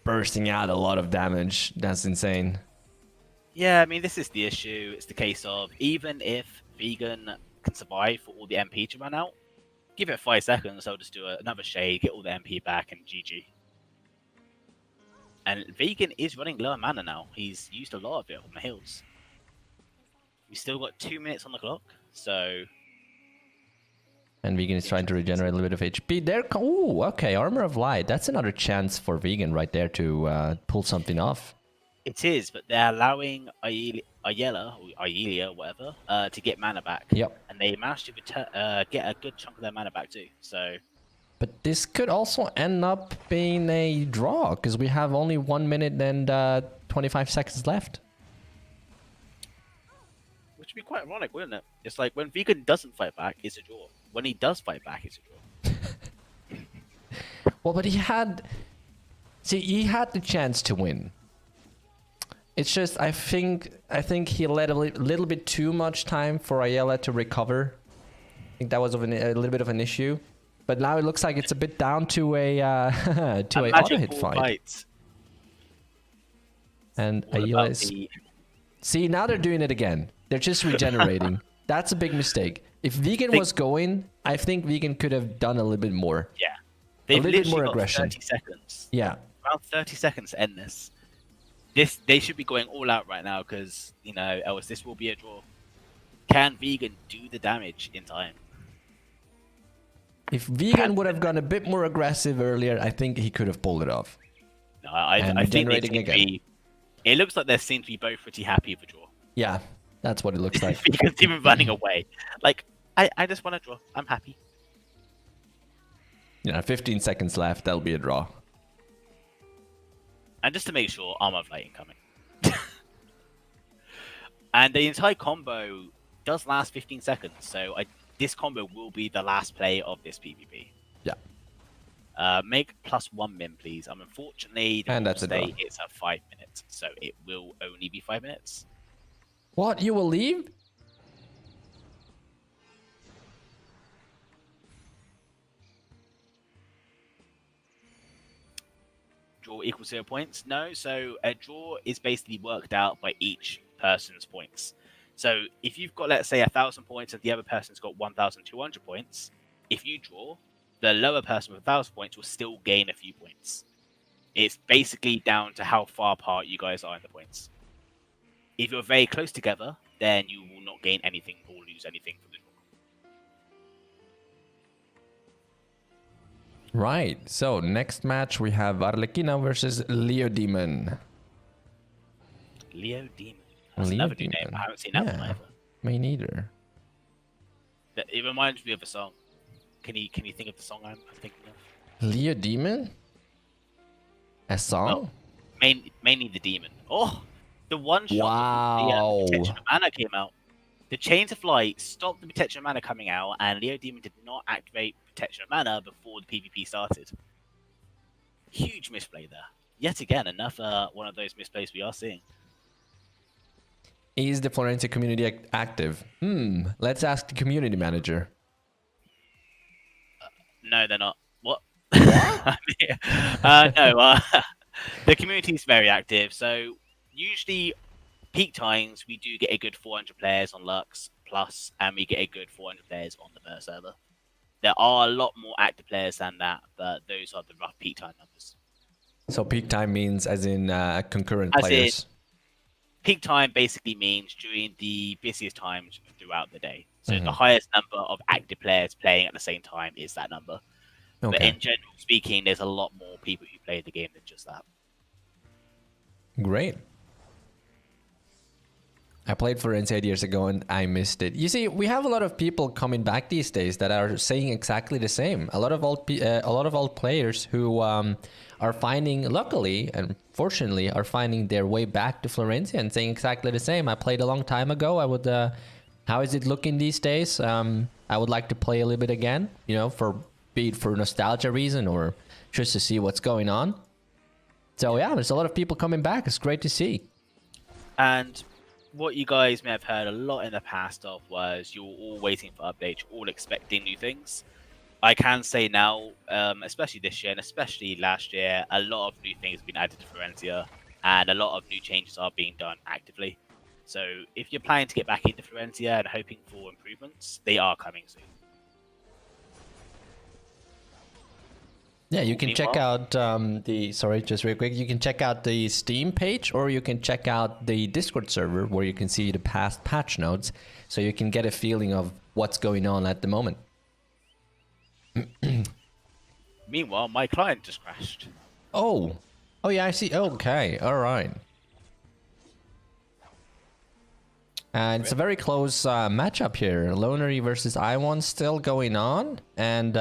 bursting out a lot of damage. That's insane. Yeah, I mean, this is the issue. It's the case of, even if Vegan can survive for all the MP to run out, give it 5 seconds, they'll just do another shade, get all the MP back, and GG. And Vegan is running low on mana now. He's used a lot of it on the hills. We've still got 2 minutes on the clock, so... And Vegan is trying to regenerate a little bit of HP. There, ooh, okay, Armor of Light. That's another chance for Vegan right there to pull something off. It is, but they're allowing Ayala, or Aelia, whatever, to get mana back. Yep. And they managed to get a good chunk of their mana back too, so... But this could also end up being a draw, because we have only 1 minute and 25 seconds left. be quite ironic, wouldn't it? It's like when Vegan doesn't fight back, it's a draw. When he does fight back, it's a draw. Well, but he had the chance to win. It's just I think he let a little bit too much time for Ayala to recover. I think that was a little bit of an issue. But now it looks like it's a bit down to a auto hit fight. And Ayala is... See, now they're doing it again. They're just regenerating. That's a big mistake. If Vegan was going, I think Vegan could have done a little bit more. Yeah. A little bit more aggression. 30 seconds. Yeah. Around 30 seconds to end this. They should be going all out right now because, you know, else this will be a draw. Can Vegan do the damage in time? If Vegan would have gone a bit more aggressive earlier, I think he could have pulled it off. No, I think it looks like they seem to be both pretty happy with the draw. Yeah, that's what it looks like. Vegan's even running away. Like, I just want to draw. I'm happy. Yeah, 15 seconds left. That'll be a draw. And just to make sure, armor of light incoming. And the entire combo does last 15 seconds, so this combo will be the last play of this PvP. Yeah. Make +1 min, please. Unfortunately, the and that's a draw. It's a 5 minutes, so it will only be 5 minutes. What? You will leave? Draw equals 0 points? No, so a draw is basically worked out by each person's points. So if you've got, let's say, 1,000 points and the other person's got 1,200 points, if you draw, the lower person with 1,000 points will still gain a few points. It's basically down to how far apart you guys are in the points. If you're very close together, then you will not gain anything or lose anything from the draw. Right, so next match we have Arliquina versus Leo Demon. Leo Demon. That's another new name. I haven't seen that one either. Me neither. It reminds me of a song. Can you think of the song I'm thinking of? Leo Demon? A song? Well, mainly the demon. Oh, the one shot wow. The Protection of Mana came out. The Chains of Light stopped the Protection of Mana coming out, and Leo Demon did not activate Protection of Mana before the PvP started. Huge misplay there. Yet again, another one of those misplays we are seeing. Is the Florensia community active? Let's ask the community manager. No, they're not. What? No, the community is very active. So usually peak times, we do get a good 400 players on Lux Plus, and we get a good 400 players on the Burr server. There are a lot more active players than that, but those are the rough peak time numbers. So peak time means as in concurrent players? Peak time basically means during the busiest times throughout the day. So the highest number of active players playing at the same time is that number. Okay. But in general speaking, there's a lot more people who play the game than just that. Great. I played Florensia years ago and I missed it. You see, we have a lot of people coming back these days that are saying exactly the same. A lot of old players who are finding, luckily and fortunately, are finding their way back to Florensia and saying exactly the same. I played a long time ago. I would. How is it looking these days? I would like to play a little bit again. You know, be it for nostalgia reason or just to see what's going on. So yeah, there's a lot of people coming back. It's great to see. And what you guys may have heard a lot in the past of was you're all waiting for updates, you're all expecting new things. I can say now, especially this year and especially last year, a lot of new things have been added to Florensia and a lot of new changes are being done actively. So if you're planning to get back into Florensia and hoping for improvements, they are coming soon. Yeah, you can check out just real quick, you can check out the Steam page or you can check out the Discord server where you can see the past patch notes so you can get a feeling of what's going on at the moment. Meanwhile, my client just crashed. Oh yeah, I see. Okay, all right. And it's a very close matchup here. Lonery versus I1 still going on, and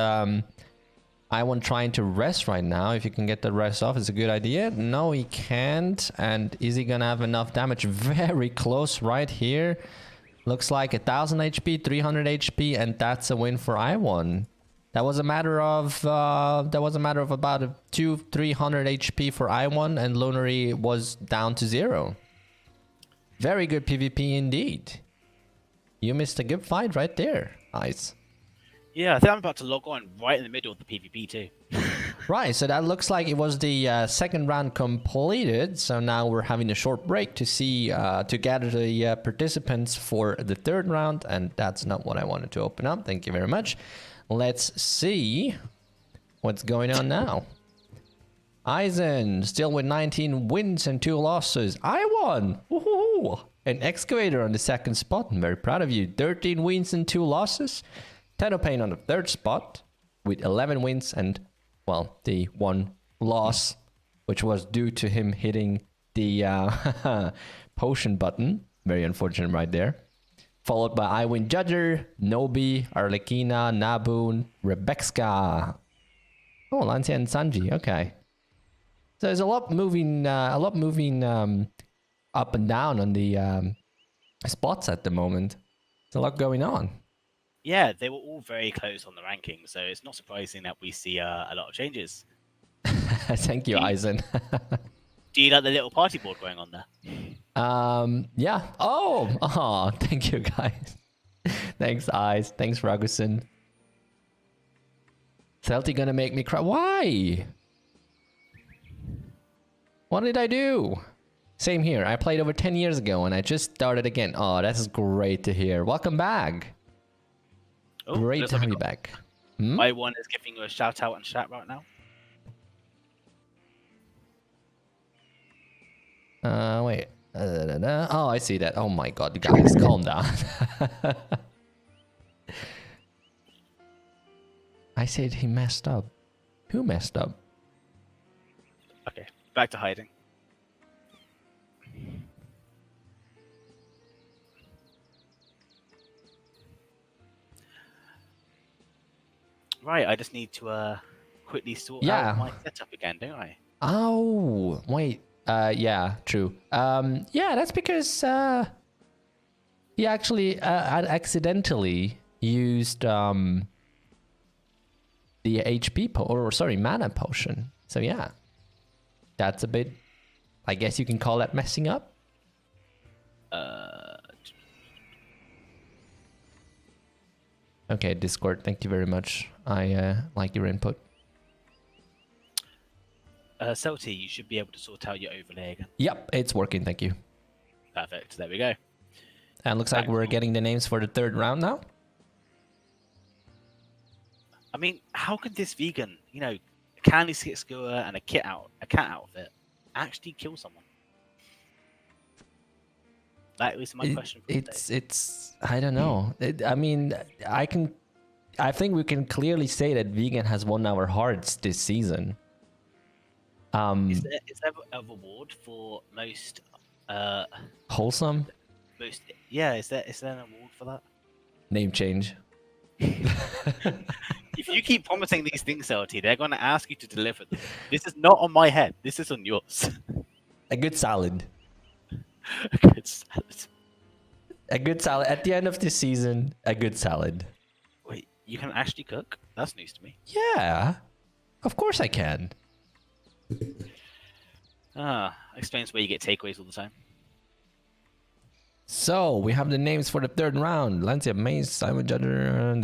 I1 trying to rest right now. If you can get the rest off, it's a good idea. No, he can't. And is he gonna have enough damage? Very close right here. Looks like 1000 HP, 300 HP, and that's a win for I1. That was a matter of about 300 HP for I1, and Lunary was down to 0. Very good PvP indeed. You missed a good fight right there, Ice. Yeah, I think I'm about to log on right in the middle of the PvP too. Right, so that looks like it was the second round completed. So now we're having a short break to see, to gather the participants for the third round. And that's not what I wanted to open up. Thank you very much. Let's see what's going on now. Eisen, still with 19 wins and 2 losses. I won! Woohoo! An Excavator on the second spot. I'm very proud of you. 13 wins and 2 losses. Tenopane on the third spot with 11 wins and, well, the 1 loss, which was due to him hitting the potion button. Very unfortunate right there. Followed by I Win Judger, Nobi, Arliquina, Naboon, Rebecca. Oh, Lancia and Sanji. Okay. So there's a lot moving up and down on the spots at the moment. There's a lot going on. Yeah, they were all very close on the rankings, so it's not surprising that we see a lot of changes. Thank you, Eisen. Do you like the little party board going on there? Yeah. Oh, thank you, guys. Thanks, Ice. Thanks, Regusen. Celtic gonna make me cry. Why? What did I do? Same here. I played over 10 years ago and I just started again. Oh, that's great to hear. Welcome back. Oh, great to have you back. I1 is giving you a shout out and chat right now. Wait. Oh, I see that. Oh my god, guys, calm down. I said he messed up. Who messed up? Okay, back to hiding. Right, I just need to quickly sort out my setup again, don't I? Oh, wait. Yeah, true. Yeah, that's because he actually had accidentally used the HP mana potion. So yeah, that's a bit. I guess you can call that messing up. Okay, Discord. Thank you very much. I like your input. Celti, you should be able to sort out your overlay again. Yep, it's working. Thank you. Perfect. There we go. And looks like we're getting the names for the third round now. I mean, how could this vegan, a candy stick skewer and a cat outfit, actually kill someone? That was my question. It's I don't know. I mean, I think we can clearly say that vegan has won our hearts this season. Is there a reward for most wholesome? Is there an award for that? Name change. If you keep promising these things, LT, they're going to ask you to deliver them. This is not on my head. This is on yours. A good salad. A good salad. A good salad. At the end of the season, a good salad. Wait, you can actually cook? That's news to me. Yeah. Of course I can. Explains where you get takeaways all the time. So, we have the names for the third round. Lancia, Mace, Simon, Judder.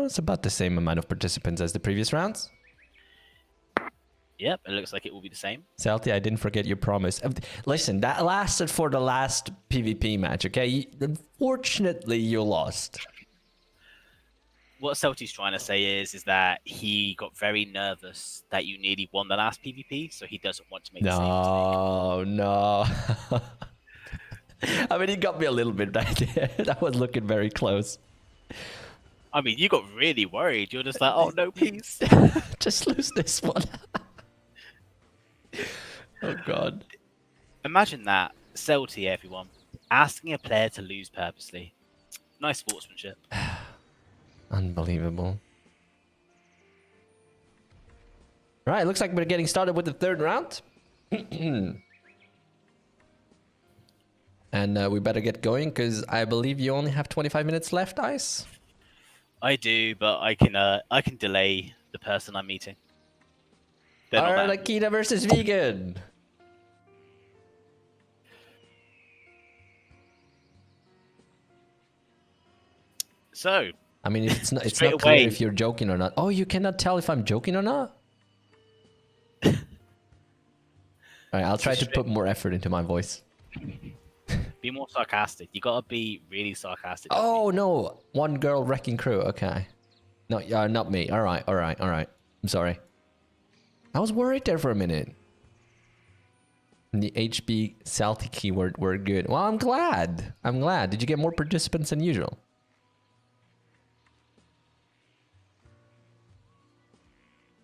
It's about the same amount of participants as the previous rounds. Yep, it looks like it will be the same. Celti, I didn't forget your promise. Listen, that lasted for the last PvP match, okay? Unfortunately, you lost. What Celti's trying to say is that he got very nervous that you nearly won the last PvP, so he doesn't want to make the same mistake. No. I mean, he got me a little bit right there. That was looking very close. I mean, you got really worried. You're just like, oh no, please. Just lose this one. Oh god. Imagine that. Celti, everyone. Asking a player to lose purposely. Nice sportsmanship. Unbelievable. Right, looks like we're getting started with the third round. And we better get going because I believe you only have 25 minutes left, Ice. I do, but I can delay the person I'm meeting. They're not that Arliquina versus Vegan. So, I mean, it's not Straight clear away. if you're joking or not. Oh, you cannot tell if I'm joking or not? All right, I'll try to put more effort into my voice. Be more sarcastic. You gotta be really sarcastic. Oh, no. One girl wrecking crew. Okay. No, not me. All right. I'm sorry. I was worried there for a minute. And the HB Celtic keyword were good. Well, I'm glad. Did you get more participants than usual?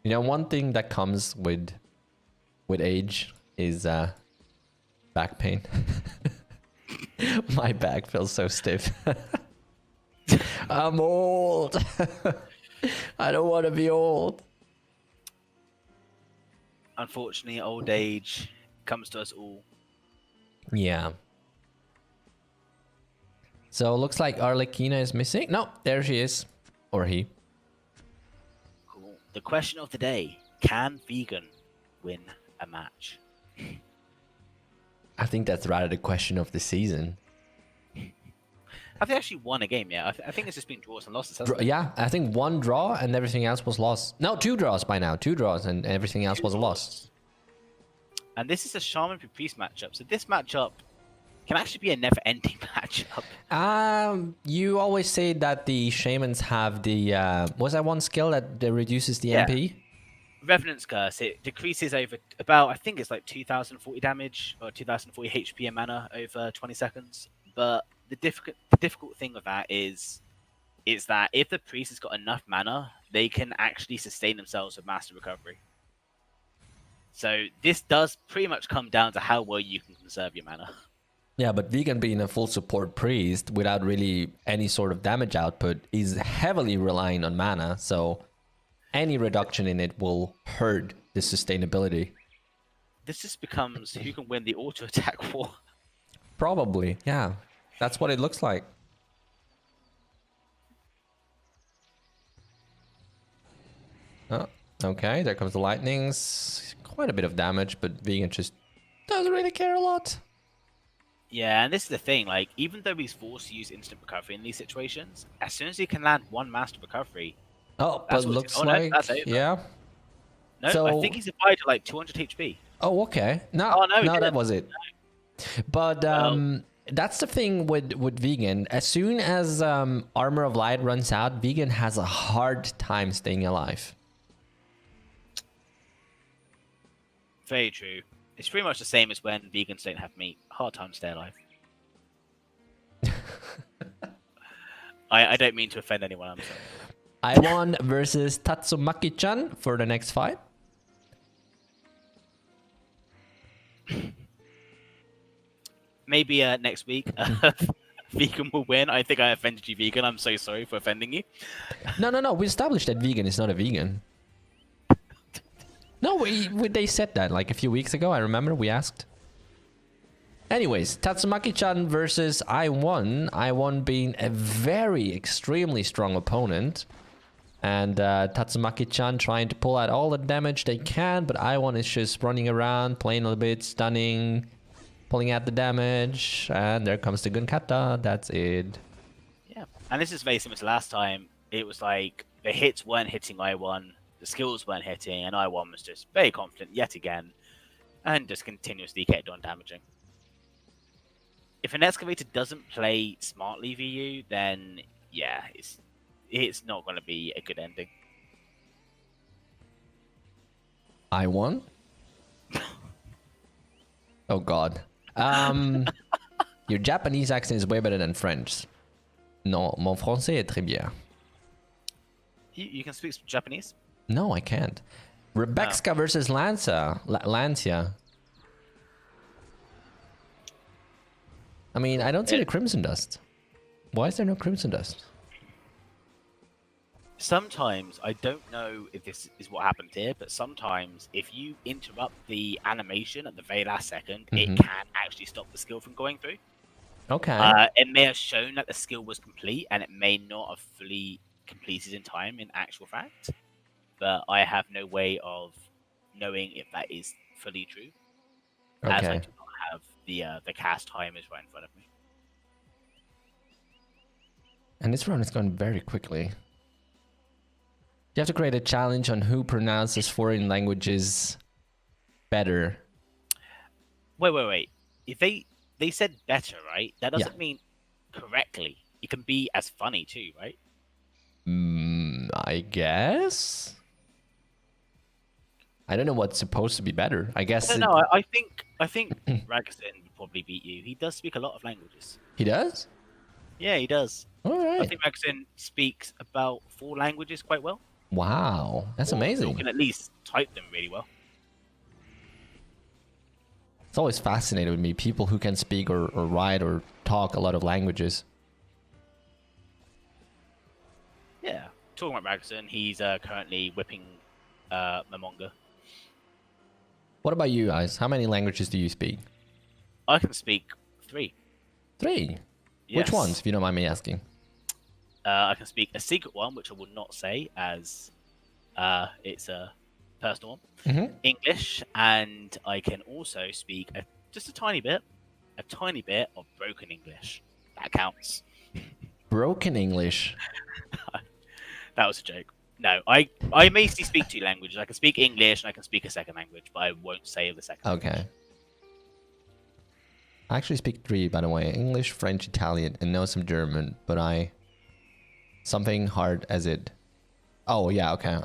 You know, one thing that comes with age is back pain. My back feels so stiff. I'm old. I don't want to be old. Unfortunately, old age comes to us all. Yeah. So looks like Arliquina is missing. No, there she is. Or he. Cool. The question of the day: can Vegan win a match? I think that's rather the question of the season. Have they actually won a game yet? I think it's just been draws and losses, hasn't it? Yeah, I think one draw and everything else was lost. No, 2 draws by now. 2 draws and everything else was a loss. And this is a Shaman v Priest matchup. So this matchup can actually be a never-ending matchup. You always say that the shamans have the was that one skill that reduces the MP? Revenant's Curse. It decreases over about, I think it's like 2040 damage or 2040 HP and mana over 20 seconds. But the difficult thing with that is that if the priest has got enough mana, they can actually sustain themselves with Master Recovery. So this does pretty much come down to how well you can conserve your mana. Yeah, but Vegan being a full support priest without really any sort of damage output is heavily relying on mana, so any reduction in it will hurt the sustainability. This just becomes who can win the auto attack war. Probably, yeah. That's what it looks like. Oh, okay, there comes the lightnings. Quite a bit of damage, but Vegan just doesn't really care a lot. Yeah, and this is the thing, like, even though he's forced to use instant recovery in these situations, as soon as he can land one Master Recovery... Oh, but looks like... yeah. No, so... I think he's applied to like 200 HP. Oh, okay. No, that was it. No. But that's the thing with Vegan. As soon as Armor of Light runs out, Vegan has a hard time staying alive. Very true. It's pretty much the same as when vegans don't have meat. Hard time to stay alive. I don't mean to offend anyone, I'm sorry. I1 versus Tatsumaki-chan for the next fight. Maybe next week, Vegan will win. I think I offended you, Vegan. I'm so sorry for offending you. No. We established that Vegan is not a vegan. No, they said that like a few weeks ago. I remember we asked. Anyways, Tatsumaki-chan versus I1. I1 being a very extremely strong opponent. And Tatsumaki-chan trying to pull out all the damage they can. But I1 is just running around, playing a little bit, stunning, pulling out the damage. And there comes the Gunkata. That's it. Yeah, and this is very similar to last time. It was like the hits weren't hitting I1. The skills weren't hitting, and I1 was just very confident yet again, and just continuously kept on damaging. If an excavator doesn't play smartly VU, then yeah, it's not going to be a good ending. I1? Oh god. Your Japanese accent is way better than French. Non, mon français est très bien. You can speak Japanese? No, I can't. Rebecca versus Lancia. Lancia. I mean, I don't see the Crimson Dust. Why is there no Crimson Dust? Sometimes, I don't know if this is what happened here, but sometimes if you interrupt the animation at the very last second, it can actually stop the skill from going through. Okay. It may have shown that the skill was complete, and it may not have fully completed in time in actual fact. But I have no way of knowing if that is fully true, as I Okay. do not have the cast timers right in front of me. And this run is going very quickly. You have to create a challenge on who pronounces foreign languages better. Wait. If they said better, right? That Yeah. doesn't mean correctly. It can be as funny too, right? I guess. I don't know what's supposed to be better. I guess I don't know. I think Regusen would probably beat you. He does speak a lot of languages. he does. Yeah, he does. All I right. think Regusen speaks about 4 languages quite well. Wow, that's Or amazing. can at least type them really well. It's always fascinated with me people who can speak or write or talk a lot of languages. Yeah. Talking about Regusen, he's currently whipping Momonga. What about you guys? How many languages do you speak? I can speak 3. 3. Yes. Which ones, if you don't mind me asking? I can speak a secret one, which I will not say as it's a personal one. English, and I can also speak just a tiny bit of broken English. That counts. Broken English. That was a joke. No, I mostly speak 2 languages. I can speak English and I can speak a second language, but I won't say the second. Okay. I actually speak 3, by the way. English, French, Italian, and know some German, but something hard as it. Oh, yeah, okay.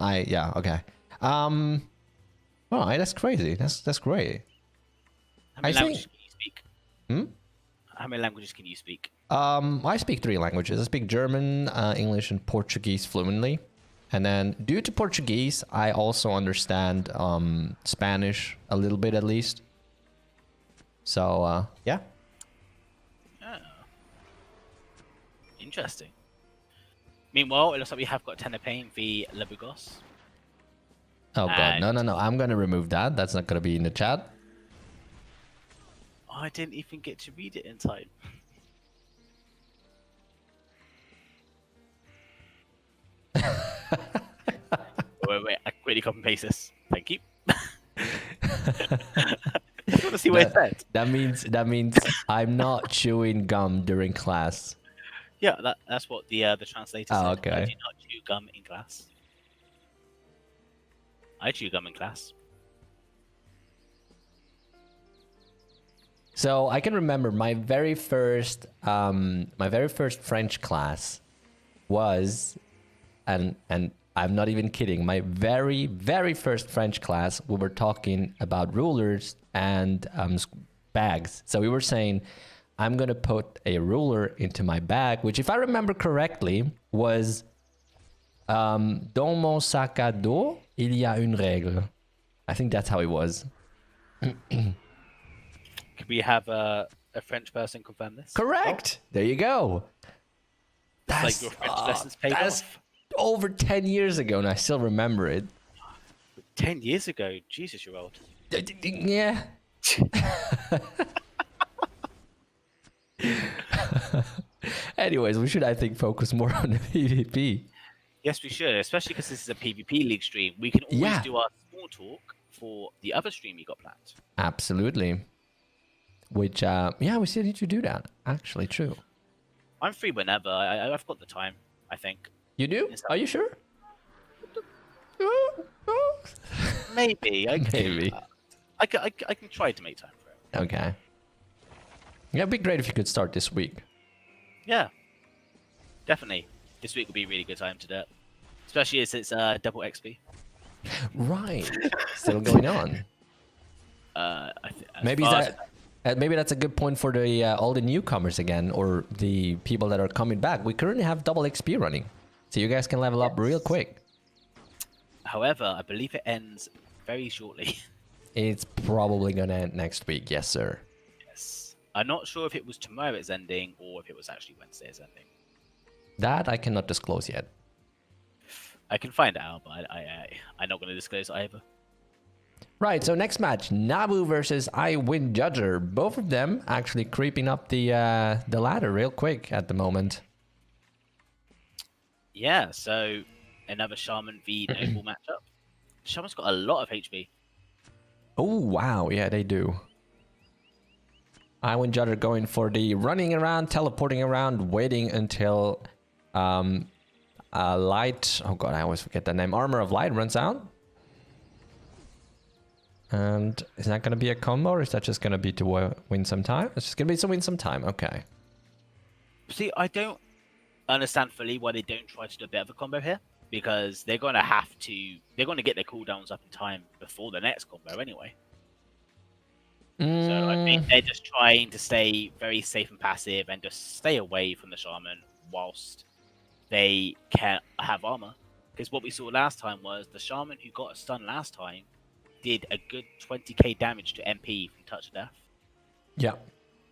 Okay. Oh, that's crazy. That's great. How many languages can you speak? How many languages can you speak? I speak 3 languages. I speak German, English, and Portuguese fluently. And then, due to Portuguese, I also understand Spanish a little bit at least. So, yeah. Oh. Interesting. Meanwhile, it looks like we have got Tenepain v Lebugos. Oh, God. No. I'm going to remove that. That's not going to be in the chat. I didn't even get to read it in time. wait. I quickly copy and paste this. Thank you. You want to see what it said? That means I'm not chewing gum during class. Yeah, that's what the translator said. Okay. I do not chew gum in class. I chew gum in class. So I can remember my very first French class was, and I'm not even kidding, my very first French class, we were talking about rulers and bags. So we were saying, I'm gonna put a ruler into my bag, which, if I remember correctly, was dans mon sac à dos il y a une règle. I think that's how it was. Can we have a French person confirm this? Correct. Oh. There you go. That's like your French lessons paid off. Over 10 years ago, and I still remember it. 10 years ago? Jesus, you're old. Yeah. Anyways, we should, I think, focus more on the PvP. Yes, we should, especially because this is a PvP League stream. We can always do our small talk for the other stream you got planned. Absolutely. Which, we still need to do that. Actually, true. I'm free whenever. I've got the time, I think. You do? Are you sure? Maybe. Maybe. I can try to make time for it. Okay. Yeah, it'd be great if you could start this week. Yeah. Definitely. This week will be a really good time to do it. Especially as it's double XP. Right. Still going on. Maybe that's a good point for the all the newcomers again, or the people that are coming back. We currently have double XP running, so you guys can level up real quick. However, I believe it ends very shortly. It's probably gonna end next week, yes, sir. Yes. I'm not sure if it was tomorrow it's ending or if it was actually Wednesday it's ending. That I cannot disclose yet. I can find out, but I'm not going to disclose either. Right, so next match, Nabu versus I Win Judger. Both of them actually creeping up the ladder real quick at the moment. Yeah, so another Shaman v Noble matchup. Shaman's got a lot of HP. Oh, wow. Yeah, they do. I Win Judger going for the running around, teleporting around, waiting until light... Oh, God, I always forget the name. Armor of Light runs out. And is that going to be a combo, or is that just going to be to win some time? It's just going to be to win some time. Okay. See, I don't understand fully why they don't try to do a bit of a combo here, because they're going to have to... They're going to get their cooldowns up in time before the next combo anyway. So I think they're just trying to stay very safe and passive and just stay away from the Shaman whilst they can have armor. Because what we saw last time was the Shaman who got a stun last time did a good 20k damage to MP from Touch of Death. Yeah.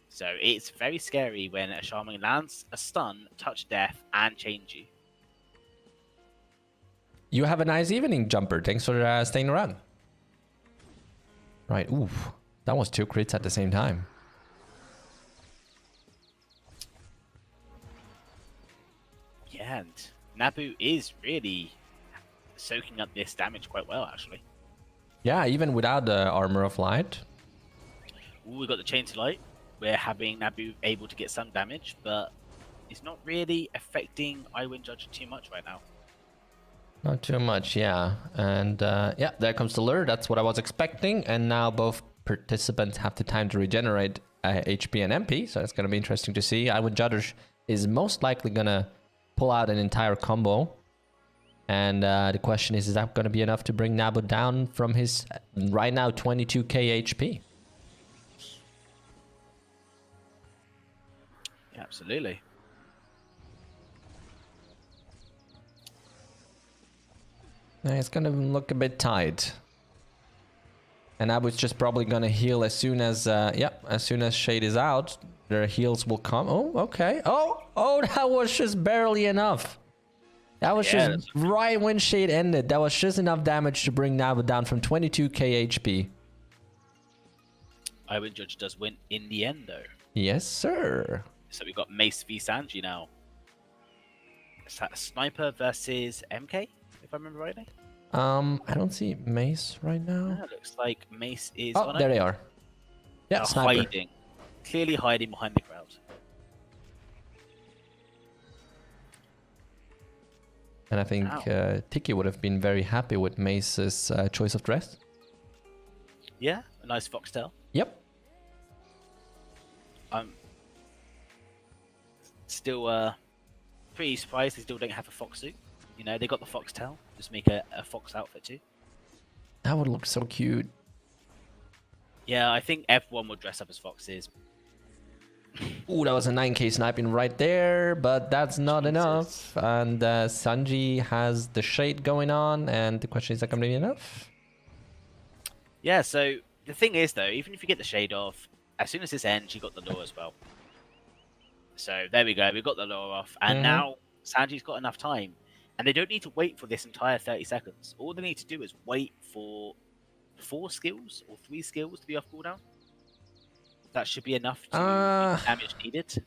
So it's very scary when a Shaman lands a stun, Touch Death, and chains you. You have a nice evening, Jumper. Thanks for staying around. Right. Oof. That was 2 crits at the same time. Yeah, and Nabu is really soaking up this damage quite well, actually. Yeah, even without the Armor of Light. Ooh, we got the Chain to Light. We're having Nabu able to get some damage, but it's not really affecting I Win Judge too much right now. Not too much, yeah. And yeah, there comes the lure. That's what I was expecting. And now both participants have the time to regenerate HP and MP, so it's going to be interesting to see. I Win Judge is most likely going to pull out an entire combo. And the question is that going to be enough to bring Nabu down from his right now 22k HP? Yeah, absolutely. It's going to look a bit tight. And Nabu's just probably going to heal as soon as, as soon as Shade is out. Their heals will come. Oh, okay. Oh, that was just barely enough. That was just right when Shade ended. That was just enough damage to bring Nabu down from 22k HP. I Win Judge does win in the end, though. Yes, sir. So we've got Mace V Sanji now. Is that Sniper versus MK, if I remember rightly? I don't see Mace right now. Yeah, looks like Mace is... Oh, there they are. Yeah, Sniper. Hiding. Clearly hiding behind the crowd. And I think Tiki would have been very happy with Mace's choice of dress. Yeah, a nice foxtail. Yep. I'm still pretty surprised they still don't have a fox suit. You know, they got the foxtail. Just make a fox outfit too. That would look so cute. Yeah, I think everyone would dress up as foxes. Ooh, that was a 9k sniping right there, but that's not enough. And Sanji has the shade going on, and the question is that going to be enough? Yeah, so the thing is, though, even if you get the shade off, as soon as this ends, you got the lure as well. So there we go, we got the lure off, and now Sanji's got enough time. And they don't need to wait for this entire 30 seconds. All they need to do is wait for 4 skills or 3 skills to be off cooldown. That should be enough to get damage needed.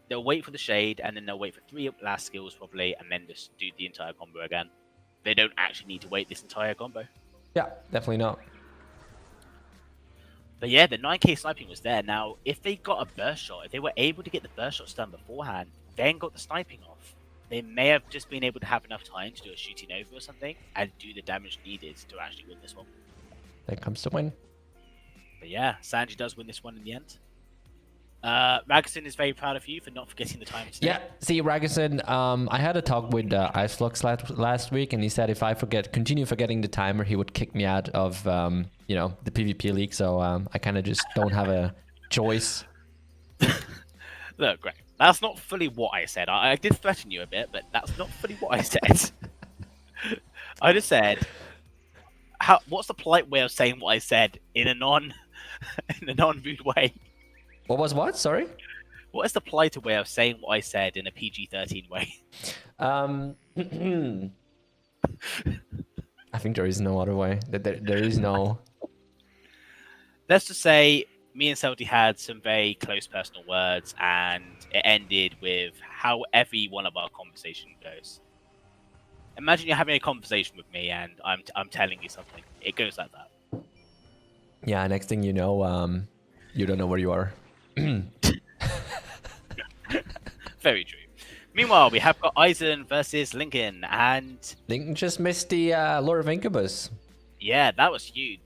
They'll wait for the shade, and then they'll wait for 3 last skills probably, and then just do the entire combo again. They don't actually need to wait this entire combo. Yeah, definitely not. But yeah, the 9k sniping was there. Now, if they got a burst shot, if they were able to get the burst shot done beforehand, then got the sniping off, they may have just been able to have enough time to do a shooting over or something, and do the damage needed to actually win this one. There comes the win. But yeah, Sanji does win this one in the end. Regusen is very proud of you for not forgetting the time today. Yeah, see, Regusen, I had a talk with Iceflux last week, and he said if I continue forgetting the timer, he would kick me out of, you know, the PvP league. So I kind of just don't have a choice. Look, Greg, that's not fully what I said. I did threaten you a bit, but that's not fully what I said. I just said, what's the polite way of saying what I said in a non-rude way? What was what? Sorry? What is the politer way of saying what I said in a PG-13 way? I think there is no other way. There is no. Let's just say me and Seldy had some very close personal words, and it ended with how every one of our conversation goes. Imagine you're having a conversation with me, and I'm telling you something. It goes like that. Yeah. Next thing you know, you don't know where you are. Very true. Meanwhile, we have got Eisen versus Lincoln, and Lincoln just missed the Lord of Incubus. yeah, that was huge.